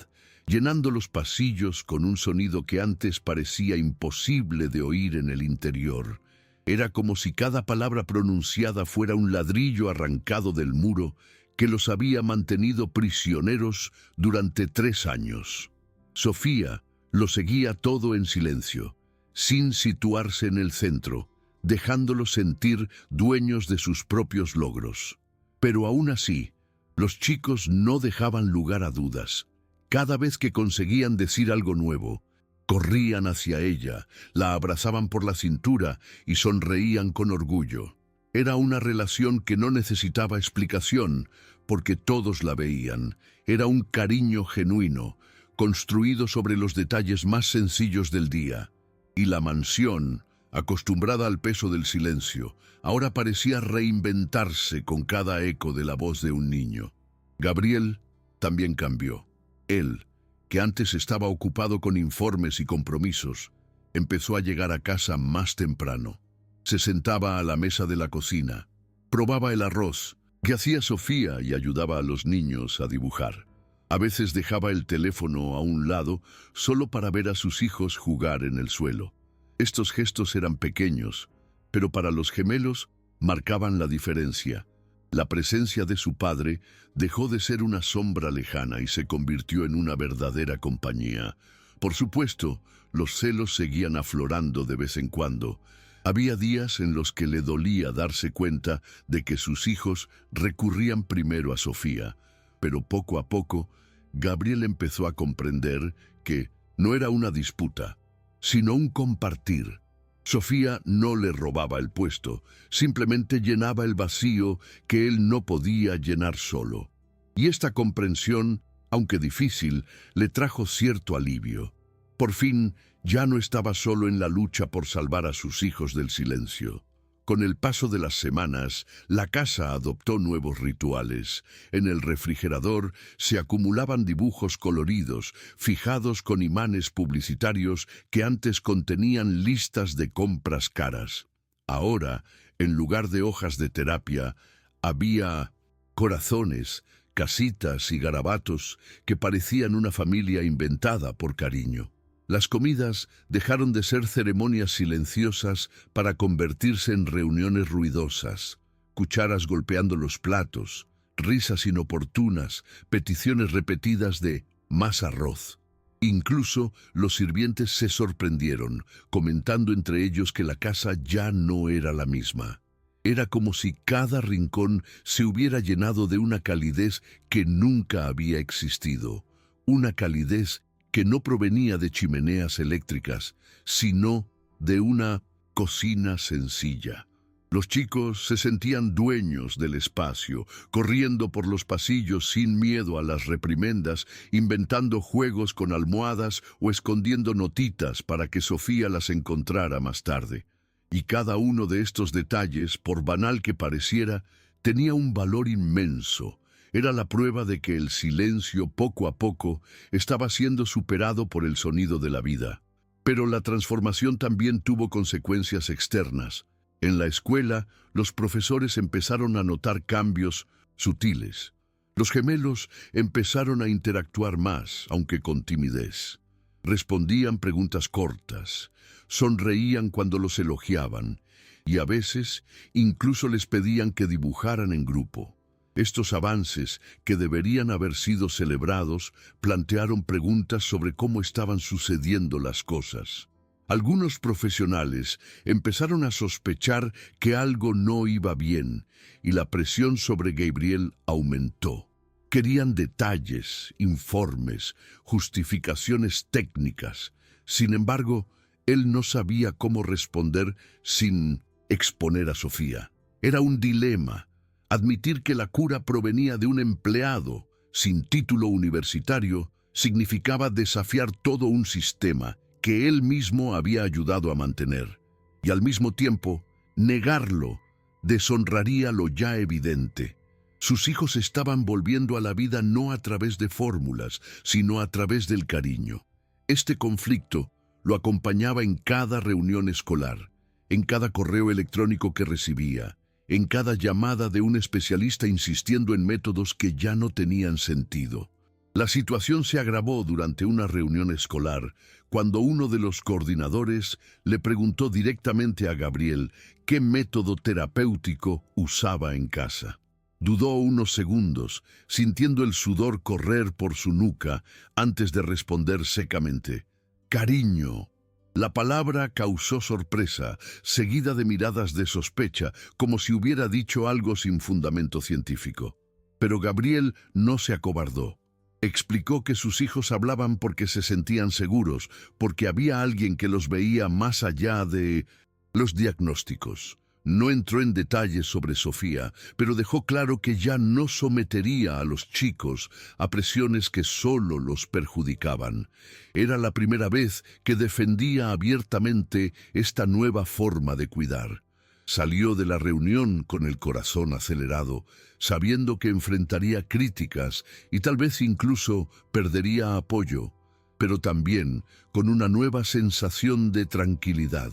llenando los pasillos con un sonido que antes parecía imposible de oír en el interior. Era como si cada palabra pronunciada fuera un ladrillo arrancado del muro que los había mantenido prisioneros durante 3 años. Sofía lo seguía todo en silencio, sin situarse en el centro, dejándolos sentir dueños de sus propios logros. Pero aún así, los chicos no dejaban lugar a dudas. Cada vez que conseguían decir algo nuevo, corrían hacia ella, la abrazaban por la cintura y sonreían con orgullo. Era una relación que no necesitaba explicación, porque todos la veían. Era un cariño genuino, construido sobre los detalles más sencillos del día. Y la mansión, acostumbrada al peso del silencio, ahora parecía reinventarse con cada eco de la voz de un niño. Gabriel también cambió. Él, que antes estaba ocupado con informes y compromisos, empezó a llegar a casa más temprano. Se sentaba a la mesa de la cocina, probaba el arroz que hacía Sofía y ayudaba a los niños a dibujar. A veces dejaba el teléfono a un lado solo para ver a sus hijos jugar en el suelo. Estos gestos eran pequeños, pero para los gemelos marcaban la diferencia. La presencia de su padre dejó de ser una sombra lejana y se convirtió en una verdadera compañía. Por supuesto, los celos seguían aflorando de vez en cuando. Había días en los que le dolía darse cuenta de que sus hijos recurrían primero a Sofía, pero poco a poco, Gabriel empezó a comprender que no era una disputa, sino un compartir. Sofía no le robaba el puesto, simplemente llenaba el vacío que él no podía llenar solo. Y esta comprensión, aunque difícil, le trajo cierto alivio. Por fin, ya no estaba solo en la lucha por salvar a sus hijos del silencio. Con el paso de las semanas, la casa adoptó nuevos rituales. En el refrigerador se acumulaban dibujos coloridos, fijados con imanes publicitarios que antes contenían listas de compras caras. Ahora, en lugar de hojas de terapia, había corazones, casitas y garabatos que parecían una familia inventada por cariño. Las comidas dejaron de ser ceremonias silenciosas para convertirse en reuniones ruidosas, cucharas golpeando los platos, risas inoportunas, peticiones repetidas de más arroz. Incluso los sirvientes se sorprendieron, comentando entre ellos que la casa ya no era la misma. Era como si cada rincón se hubiera llenado de una calidez que nunca había existido, una calidez que no provenía de chimeneas eléctricas, sino de una cocina sencilla. Los chicos se sentían dueños del espacio, corriendo por los pasillos sin miedo a las reprimendas, inventando juegos con almohadas o escondiendo notitas para que Sofía las encontrara más tarde. Y cada uno de estos detalles, por banal que pareciera, tenía un valor inmenso. Era la prueba de que el silencio, poco a poco, estaba siendo superado por el sonido de la vida. Pero la transformación también tuvo consecuencias externas. En la escuela, los profesores empezaron a notar cambios sutiles. Los gemelos empezaron a interactuar más, aunque con timidez. Respondían preguntas cortas, sonreían cuando los elogiaban, y a veces incluso les pedían que dibujaran en grupo. Estos avances, que deberían haber sido celebrados, plantearon preguntas sobre cómo estaban sucediendo las cosas. Algunos profesionales empezaron a sospechar que algo no iba bien y la presión sobre Gabriel aumentó. Querían detalles, informes, justificaciones técnicas. Sin embargo, él no sabía cómo responder sin exponer a Sofía. Era un dilema. Admitir que la cura provenía de un empleado sin título universitario significaba desafiar todo un sistema que él mismo había ayudado a mantener. Y al mismo tiempo, negarlo deshonraría lo ya evidente. Sus hijos estaban volviendo a la vida no a través de fórmulas, sino a través del cariño. Este conflicto lo acompañaba en cada reunión escolar, en cada correo electrónico que recibía, en cada llamada de un especialista insistiendo en métodos que ya no tenían sentido. La situación se agravó durante una reunión escolar, cuando uno de los coordinadores le preguntó directamente a Gabriel qué método terapéutico usaba en casa. Dudó unos segundos, sintiendo el sudor correr por su nuca, antes de responder secamente: «Cariño». La palabra causó sorpresa, seguida de miradas de sospecha, como si hubiera dicho algo sin fundamento científico. Pero Gabriel no se acobardó. Explicó que sus hijos hablaban porque se sentían seguros, porque había alguien que los veía más allá de los diagnósticos. No entró en detalles sobre Sofía, pero dejó claro que ya no sometería a los chicos a presiones que solo los perjudicaban. Era la primera vez que defendía abiertamente esta nueva forma de cuidar. Salió de la reunión con el corazón acelerado, sabiendo que enfrentaría críticas y tal vez incluso perdería apoyo, pero también con una nueva sensación de tranquilidad.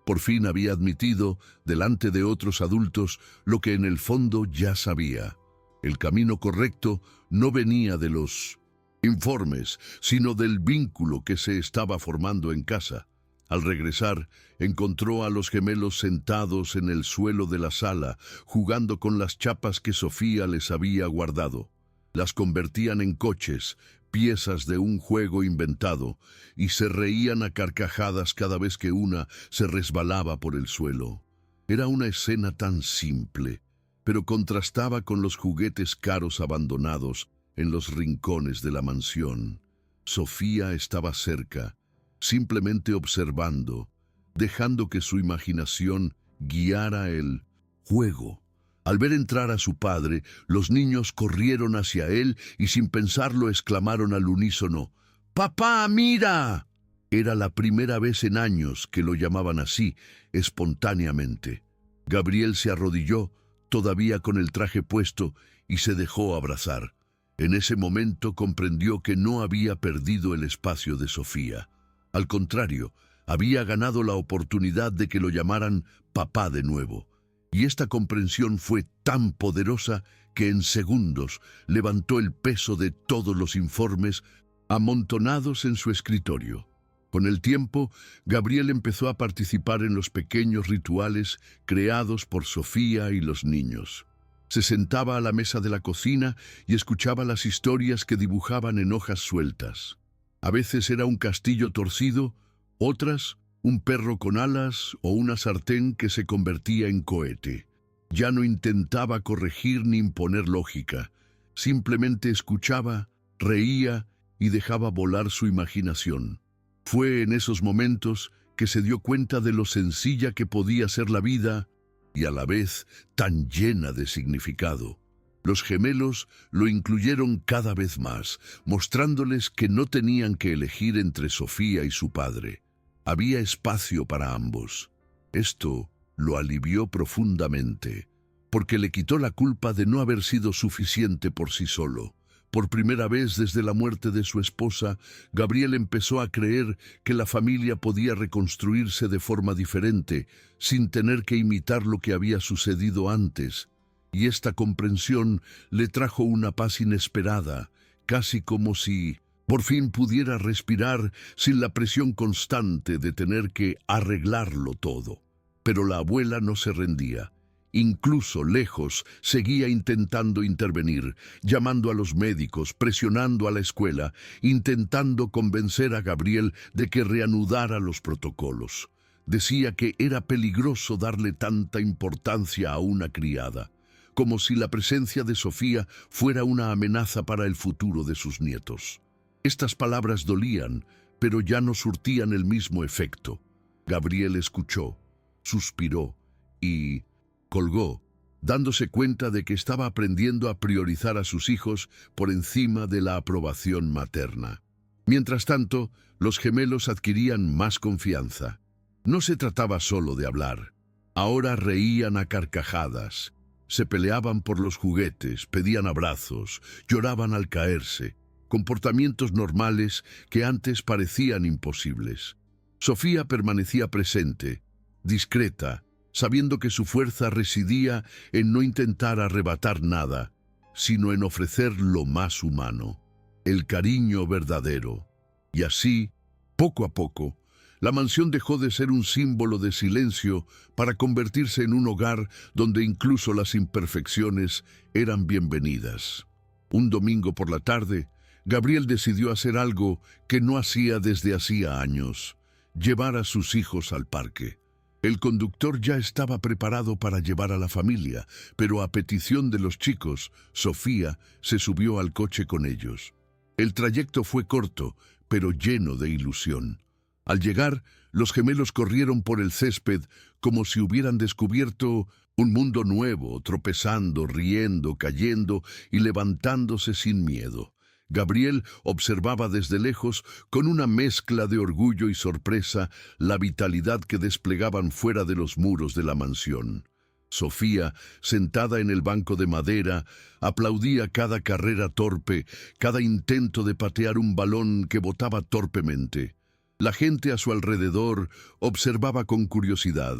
Por fin había admitido, delante de otros adultos, lo que en el fondo ya sabía. El camino correcto no venía de los informes, sino del vínculo que se estaba formando en casa. Al regresar, encontró a los gemelos sentados en el suelo de la sala, jugando con las chapas que Sofía les había guardado. Las convertían en coches, piezas de un juego inventado, y se reían a carcajadas cada vez que una se resbalaba por el suelo. Era una escena tan simple, pero contrastaba con los juguetes caros abandonados en los rincones de la mansión. Sofía estaba cerca, simplemente observando, dejando que su imaginación guiara el juego. Al ver entrar a su padre, los niños corrieron hacia él y sin pensarlo exclamaron al unísono: «¡Papá, mira!». Era la primera vez en años que lo llamaban así, espontáneamente. Gabriel se arrodilló, todavía con el traje puesto, y se dejó abrazar. En ese momento comprendió que no había perdido el espacio de Sofía. Al contrario, había ganado la oportunidad de que lo llamaran papá de nuevo. Y esta comprensión fue tan poderosa que en segundos levantó el peso de todos los informes amontonados en su escritorio. Con el tiempo, Gabriel empezó a participar en los pequeños rituales creados por Sofía y los niños. Se sentaba a la mesa de la cocina y escuchaba las historias que dibujaban en hojas sueltas. A veces era un castillo torcido, otras un perro con alas o una sartén que se convertía en cohete. Ya no intentaba corregir ni imponer lógica, simplemente escuchaba, reía y dejaba volar su imaginación. Fue en esos momentos que se dio cuenta de lo sencilla que podía ser la vida y a la vez tan llena de significado. Los gemelos lo incluyeron cada vez más, mostrándoles que no tenían que elegir entre Sofía y su padre. Había espacio para ambos. Esto lo alivió profundamente, porque le quitó la culpa de no haber sido suficiente por sí solo. Por primera vez desde la muerte de su esposa, Gabriel empezó a creer que la familia podía reconstruirse de forma diferente, sin tener que imitar lo que había sucedido antes. Y esta comprensión le trajo una paz inesperada, casi como si por fin pudiera respirar sin la presión constante de tener que arreglarlo todo. Pero la abuela no se rendía. Incluso lejos, seguía intentando intervenir, llamando a los médicos, presionando a la escuela, intentando convencer a Gabriel de que reanudara los protocolos. Decía que era peligroso darle tanta importancia a una criada, como si la presencia de Sofía fuera una amenaza para el futuro de sus nietos. Estas palabras dolían, pero ya no surtían el mismo efecto. Gabriel escuchó, suspiró y colgó, dándose cuenta de que estaba aprendiendo a priorizar a sus hijos por encima de la aprobación materna. Mientras tanto, los gemelos adquirían más confianza. No se trataba solo de hablar. Ahora reían a carcajadas, se peleaban por los juguetes, pedían abrazos, lloraban al caerse, comportamientos normales que antes parecían imposibles. Sofía permanecía presente, discreta, sabiendo que su fuerza residía en no intentar arrebatar nada, sino en ofrecer lo más humano, el cariño verdadero. Y así, poco a poco, la mansión dejó de ser un símbolo de silencio para convertirse en un hogar donde incluso las imperfecciones eran bienvenidas. Un domingo por la tarde, Gabriel decidió hacer algo que no hacía desde hacía años: llevar a sus hijos al parque. El conductor ya estaba preparado para llevar a la familia, pero a petición de los chicos, Sofía se subió al coche con ellos. El trayecto fue corto, pero lleno de ilusión. Al llegar, los gemelos corrieron por el césped como si hubieran descubierto un mundo nuevo, tropezando, riendo, cayendo y levantándose sin miedo. Gabriel observaba desde lejos, con una mezcla de orgullo y sorpresa, la vitalidad que desplegaban fuera de los muros de la mansión. Sofía, sentada en el banco de madera, aplaudía cada carrera torpe, cada intento de patear un balón que botaba torpemente. La gente a su alrededor observaba con curiosidad,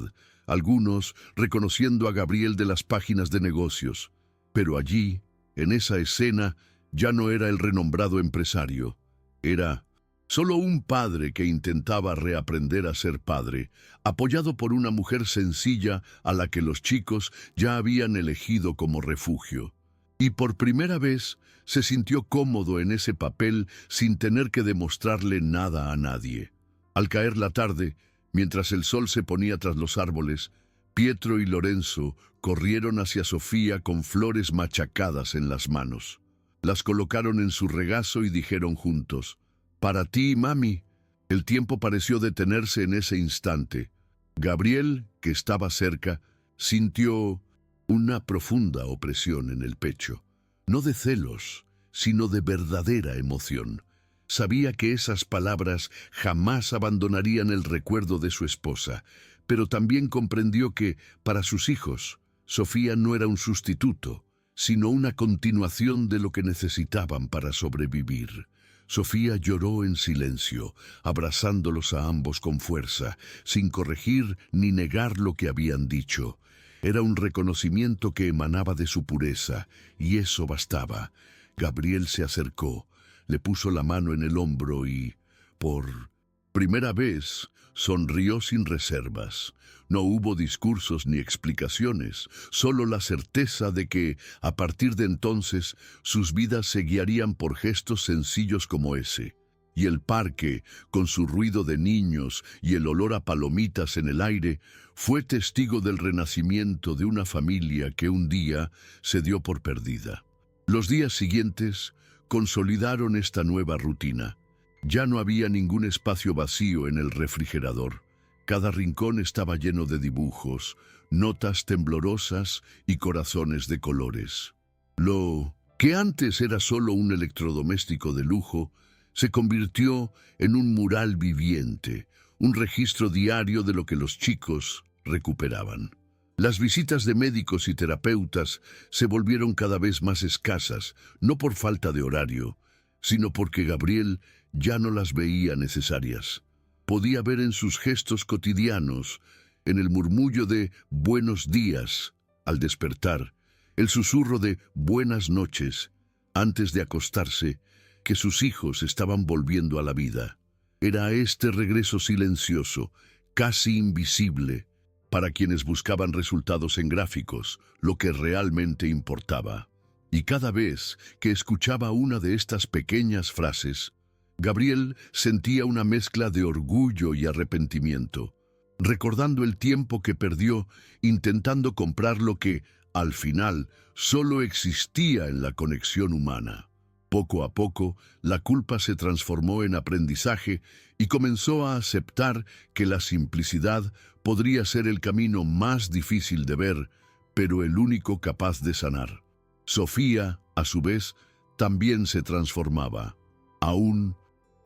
algunos reconociendo a Gabriel de las páginas de negocios. Pero allí, en esa escena, ya no era el renombrado empresario. Era solo un padre que intentaba reaprender a ser padre, apoyado por una mujer sencilla a la que los chicos ya habían elegido como refugio. Y por primera vez se sintió cómodo en ese papel sin tener que demostrarle nada a nadie. Al caer la tarde, mientras el sol se ponía tras los árboles, Pietro y Lorenzo corrieron hacia Sofía con flores machacadas en las manos. Las colocaron en su regazo y dijeron juntos: «Para ti, mami». El tiempo pareció detenerse en ese instante. Gabriel, que estaba cerca, sintió una profunda opresión en el pecho, no de celos, sino de verdadera emoción. Sabía que esas palabras jamás abandonarían el recuerdo de su esposa, pero también comprendió que, para sus hijos, Sofía no era un sustituto, sino una continuación de lo que necesitaban para sobrevivir. Sofía lloró en silencio, abrazándolos a ambos con fuerza, sin corregir ni negar lo que habían dicho. Era un reconocimiento que emanaba de su pureza, y eso bastaba. Gabriel se acercó, le puso la mano en el hombro y, por primera vez, sonrió sin reservas. No hubo discursos ni explicaciones, solo la certeza de que, a partir de entonces, sus vidas se guiarían por gestos sencillos como ese. Y el parque, con su ruido de niños y el olor a palomitas en el aire, fue testigo del renacimiento de una familia que un día se dio por perdida. Los días siguientes consolidaron esta nueva rutina. Ya no había ningún espacio vacío en el refrigerador. Cada rincón estaba lleno de dibujos, notas temblorosas y corazones de colores. Lo que antes era solo un electrodoméstico de lujo, se convirtió en un mural viviente, un registro diario de lo que los chicos recuperaban. Las visitas de médicos y terapeutas se volvieron cada vez más escasas, no por falta de horario, sino porque Gabriel ya no las veía necesarias. Podía ver en sus gestos cotidianos, en el murmullo de «buenos días» al despertar, el susurro de «buenas noches» antes de acostarse, que sus hijos estaban volviendo a la vida. Era este regreso silencioso, casi invisible, para quienes buscaban resultados en gráficos, lo que realmente importaba. Y cada vez que escuchaba una de estas pequeñas frases, Gabriel sentía una mezcla de orgullo y arrepentimiento, recordando el tiempo que perdió intentando comprar lo que, al final, solo existía en la conexión humana. Poco a poco, la culpa se transformó en aprendizaje y comenzó a aceptar que la simplicidad podría ser el camino más difícil de ver, pero el único capaz de sanar. Sofía, a su vez, también se transformaba. Aún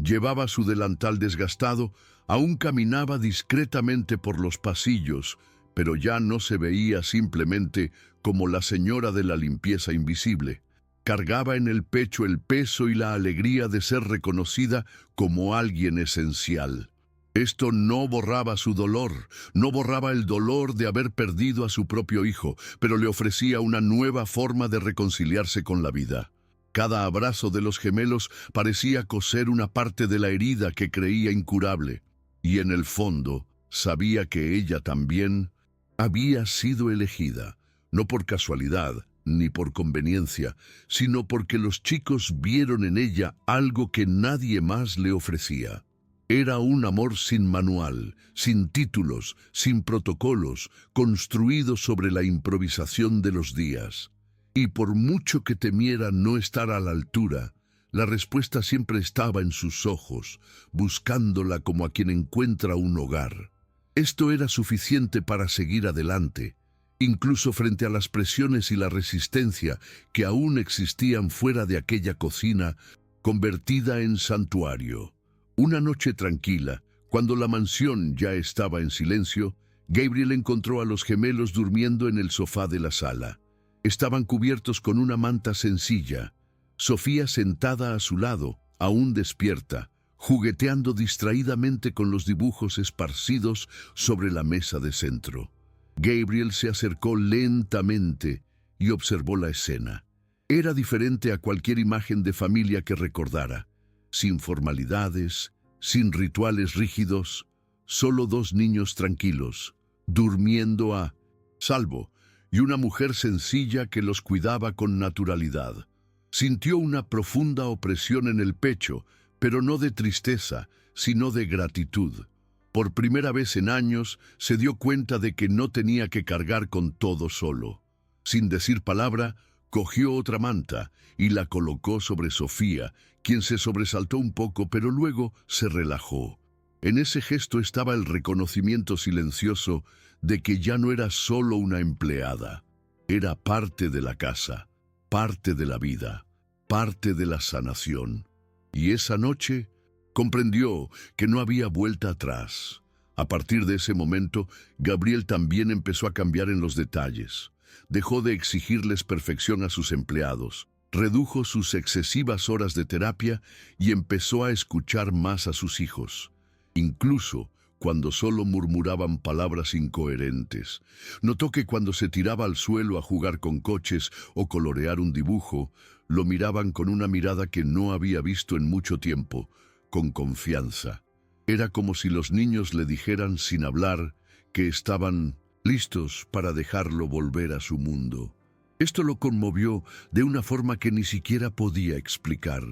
llevaba su delantal desgastado, aún caminaba discretamente por los pasillos, pero ya no se veía simplemente como la señora de la limpieza invisible. Cargaba en el pecho el peso y la alegría de ser reconocida como alguien esencial. Esto no borraba su dolor, no borraba el dolor de haber perdido a su propio hijo, pero le ofrecía una nueva forma de reconciliarse con la vida. Cada abrazo de los gemelos parecía coser una parte de la herida que creía incurable, y en el fondo sabía que ella también había sido elegida, no por casualidad ni por conveniencia, sino porque los chicos vieron en ella algo que nadie más le ofrecía. Era un amor sin manual, sin títulos, sin protocolos, construido sobre la improvisación de los días. Y por mucho que temiera no estar a la altura, la respuesta siempre estaba en sus ojos, buscándola como a quien encuentra un hogar. Esto era suficiente para seguir adelante, incluso frente a las presiones y la resistencia que aún existían fuera de aquella cocina convertida en santuario. Una noche tranquila, cuando la mansión ya estaba en silencio, Gabriel encontró a los gemelos durmiendo en el sofá de la sala. Estaban cubiertos con una manta sencilla, Sofía sentada a su lado, aún despierta, jugueteando distraídamente con los dibujos esparcidos sobre la mesa de centro. Gabriel se acercó lentamente y observó la escena. Era diferente a cualquier imagen de familia que recordara, sin formalidades, sin rituales rígidos, solo dos niños tranquilos, durmiendo a salvo, y una mujer sencilla que los cuidaba con naturalidad. Sintió una profunda opresión en el pecho, pero no de tristeza, sino de gratitud. Por primera vez en años se dio cuenta de que no tenía que cargar con todo solo. Sin decir palabra, cogió otra manta y la colocó sobre Sofía, quien se sobresaltó un poco, pero luego se relajó. En ese gesto estaba el reconocimiento silencioso de que ya no era solo una empleada. Era parte de la casa, parte de la vida, parte de la sanación. Y esa noche comprendió que no había vuelta atrás. A partir de ese momento, Gabriel también empezó a cambiar en los detalles. Dejó de exigirles perfección a sus empleados, redujo sus excesivas horas de terapia y empezó a escuchar más a sus hijos, incluso cuando solo murmuraban palabras incoherentes. Notó que cuando se tiraba al suelo a jugar con coches o colorear un dibujo, lo miraban con una mirada que no había visto en mucho tiempo, con confianza. Era como si los niños le dijeran sin hablar que estaban listos para dejarlo volver a su mundo. Esto lo conmovió de una forma que ni siquiera podía explicar.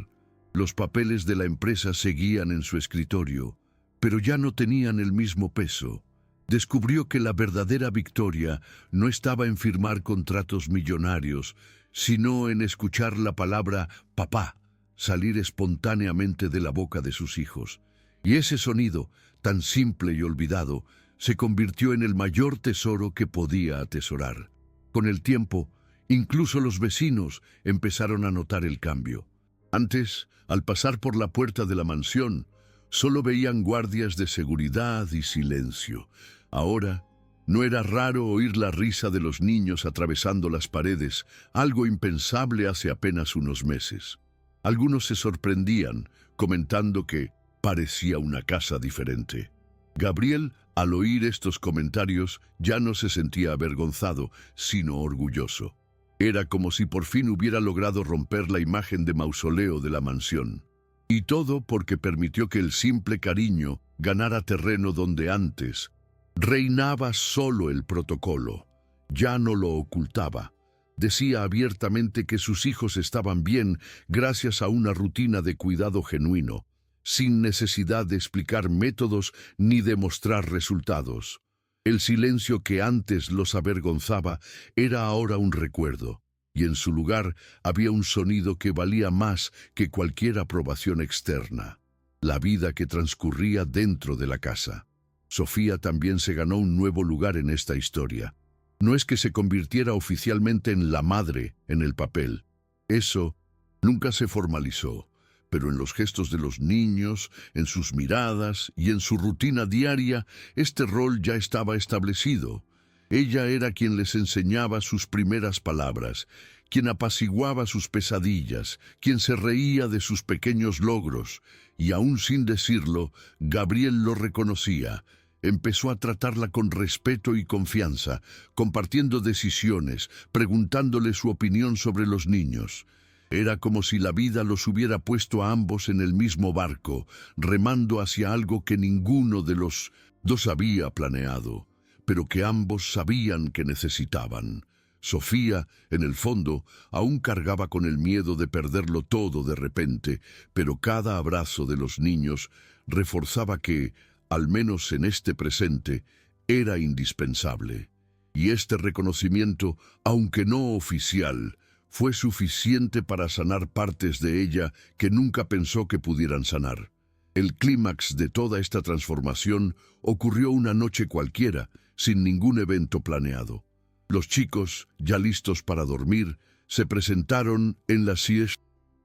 Los papeles de la empresa seguían en su escritorio, pero ya no tenían el mismo peso. Descubrió que la verdadera victoria no estaba en firmar contratos millonarios, sino en escuchar la palabra «papá» salir espontáneamente de la boca de sus hijos. Y ese sonido, tan simple y olvidado, se convirtió en el mayor tesoro que podía atesorar. Con el tiempo, incluso los vecinos empezaron a notar el cambio. Antes, al pasar por la puerta de la mansión, solo veían guardias de seguridad y silencio. Ahora, no era raro oír la risa de los niños atravesando las paredes, algo impensable hace apenas unos meses. Algunos se sorprendían, comentando que parecía una casa diferente. Gabriel, al oír estos comentarios, ya no se sentía avergonzado, sino orgulloso. Era como si por fin hubiera logrado romper la imagen de mausoleo de la mansión. Y todo porque permitió que el simple cariño ganara terreno donde antes reinaba solo el protocolo. Ya no lo ocultaba. Decía abiertamente que sus hijos estaban bien gracias a una rutina de cuidado genuino, sin necesidad de explicar métodos ni demostrar resultados. El silencio que antes los avergonzaba era ahora un recuerdo, y en su lugar había un sonido que valía más que cualquier aprobación externa: la vida que transcurría dentro de la casa. Sofía también se ganó un nuevo lugar en esta historia. No es que se convirtiera oficialmente en la madre en el papel. Eso nunca se formalizó, pero en los gestos de los niños, en sus miradas y en su rutina diaria, este rol ya estaba establecido. Ella era quien les enseñaba sus primeras palabras, quien apaciguaba sus pesadillas, quien se reía de sus pequeños logros, y aún sin decirlo, Gabriel lo reconocía. Empezó a tratarla con respeto y confianza, compartiendo decisiones, preguntándole su opinión sobre los niños. Era como si la vida los hubiera puesto a ambos en el mismo barco, remando hacia algo que ninguno de los dos había planeado, pero que ambos sabían que necesitaban. Sofía, en el fondo, aún cargaba con el miedo de perderlo todo de repente, pero cada abrazo de los niños reforzaba que, al menos en este presente, era indispensable. Y este reconocimiento, aunque no oficial, fue suficiente para sanar partes de ella que nunca pensó que pudieran sanar. El clímax de toda esta transformación ocurrió una noche cualquiera, sin ningún evento planeado. Los chicos, ya listos para dormir, se presentaron en la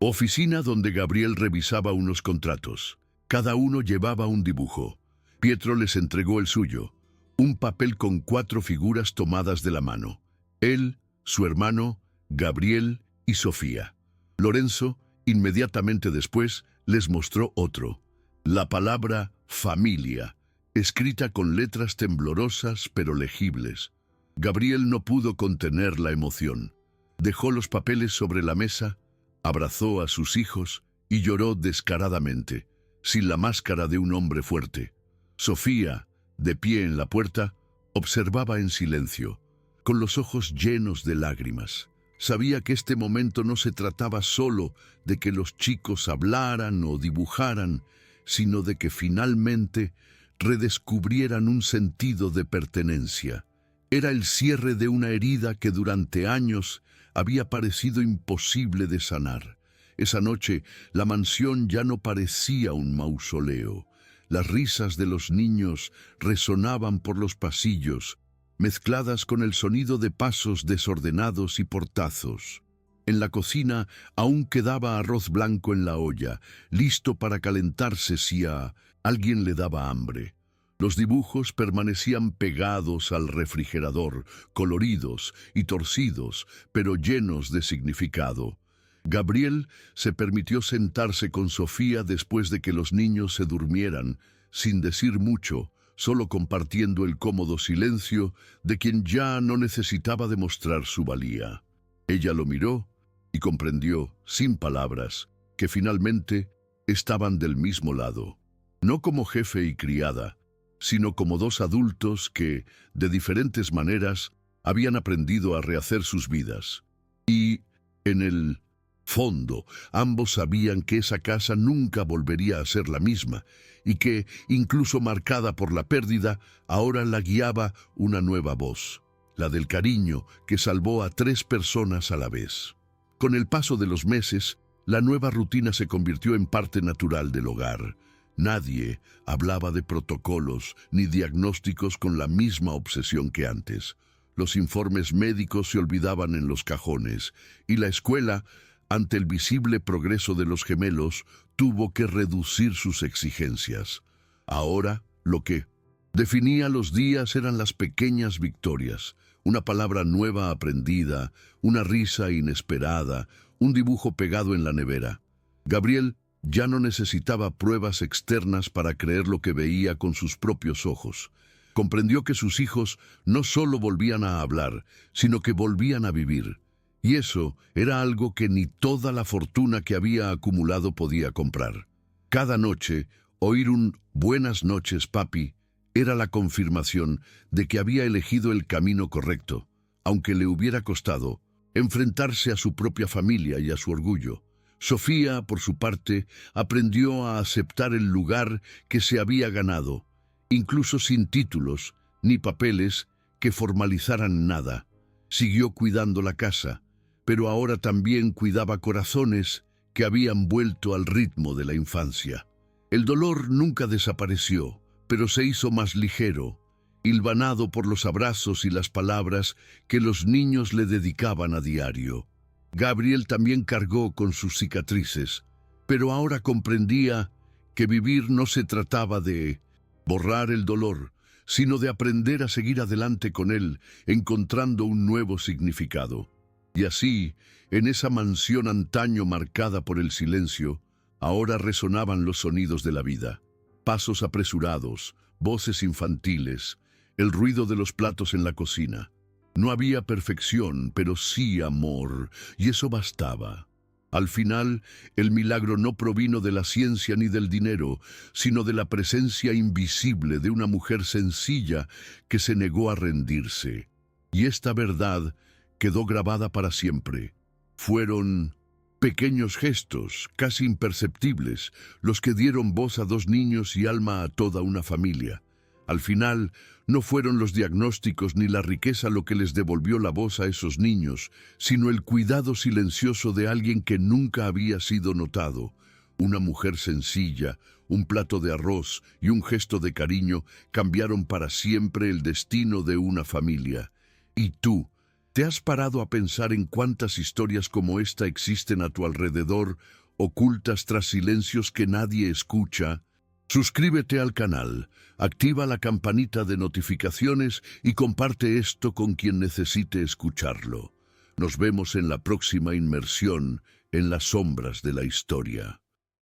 oficina donde Gabriel revisaba unos contratos. Cada uno llevaba un dibujo. Pietro les entregó el suyo, un papel con 4 figuras tomadas de la mano. Él, su hermano, Gabriel y Sofía. Lorenzo, inmediatamente después, les mostró otro. La palabra familia, escrita con letras temblorosas pero legibles. Gabriel no pudo contener la emoción. Dejó los papeles sobre la mesa, abrazó a sus hijos y lloró descaradamente, sin la máscara de un hombre fuerte. Sofía, de pie en la puerta, observaba en silencio, con los ojos llenos de lágrimas. Sabía que este momento no se trataba solo de que los chicos hablaran o dibujaran, sino de que finalmente redescubrieran un sentido de pertenencia. Era el cierre de una herida que durante años había parecido imposible de sanar. Esa noche, la mansión ya no parecía un mausoleo. Las risas de los niños resonaban por los pasillos, mezcladas con el sonido de pasos desordenados y portazos. En la cocina aún quedaba arroz blanco en la olla, listo para calentarse si a alguien le daba hambre. Los dibujos permanecían pegados al refrigerador, coloridos y torcidos, pero llenos de significado. Gabriel se permitió sentarse con Sofía después de que los niños se durmieran, sin decir mucho, solo compartiendo el cómodo silencio de quien ya no necesitaba demostrar su valía. Ella lo miró y comprendió, sin palabras, que finalmente estaban del mismo lado, no como jefe y criada, sino como 2 adultos que, de diferentes maneras, habían aprendido a rehacer sus vidas. Y, en el fondo, ambos sabían que esa casa nunca volvería a ser la misma, y que, incluso marcada por la pérdida, ahora la guiaba una nueva voz, la del cariño que salvó a 3 personas a la vez. Con el paso de los meses, la nueva rutina se convirtió en parte natural del hogar. Nadie hablaba de protocolos ni diagnósticos con la misma obsesión que antes. Los informes médicos se olvidaban en los cajones y la escuela, ante el visible progreso de los gemelos, tuvo que reducir sus exigencias. Ahora, lo que definía los días eran las pequeñas victorias, una palabra nueva aprendida, una risa inesperada, un dibujo pegado en la nevera. Gabriel ya no necesitaba pruebas externas para creer lo que veía con sus propios ojos. Comprendió que sus hijos no solo volvían a hablar, sino que volvían a vivir. Y eso era algo que ni toda la fortuna que había acumulado podía comprar. Cada noche, oír un «buenas noches, papi» era la confirmación de que había elegido el camino correcto, aunque le hubiera costado enfrentarse a su propia familia y a su orgullo. Sofía, por su parte, aprendió a aceptar el lugar que se había ganado, incluso sin títulos ni papeles que formalizaran nada. Siguió cuidando la casa, pero ahora también cuidaba corazones que habían vuelto al ritmo de la infancia. El dolor nunca desapareció, pero se hizo más ligero, hilvanado por los abrazos y las palabras que los niños le dedicaban a diario. Gabriel también cargó con sus cicatrices, pero ahora comprendía que vivir no se trataba de borrar el dolor, sino de aprender a seguir adelante con él, encontrando un nuevo significado. Y así, en esa mansión antaño marcada por el silencio, ahora resonaban los sonidos de la vida. Pasos apresurados, voces infantiles, el ruido de los platos en la cocina. No había perfección, pero sí amor, y eso bastaba. Al final, el milagro no provino de la ciencia ni del dinero, sino de la presencia invisible de una mujer sencilla que se negó a rendirse. Y esta verdad quedó grabada para siempre. Fueron pequeños gestos, casi imperceptibles, los que dieron voz a 2 niños y alma a toda una familia. Al final, no fueron los diagnósticos ni la riqueza lo que les devolvió la voz a esos niños, sino el cuidado silencioso de alguien que nunca había sido notado. Una mujer sencilla, un plato de arroz y un gesto de cariño cambiaron para siempre el destino de una familia. ¿Y tú? ¿Te has parado a pensar en cuántas historias como esta existen a tu alrededor, ocultas tras silencios que nadie escucha? Suscríbete al canal, activa la campanita de notificaciones y comparte esto con quien necesite escucharlo. Nos vemos en la próxima inmersión en las sombras de la historia.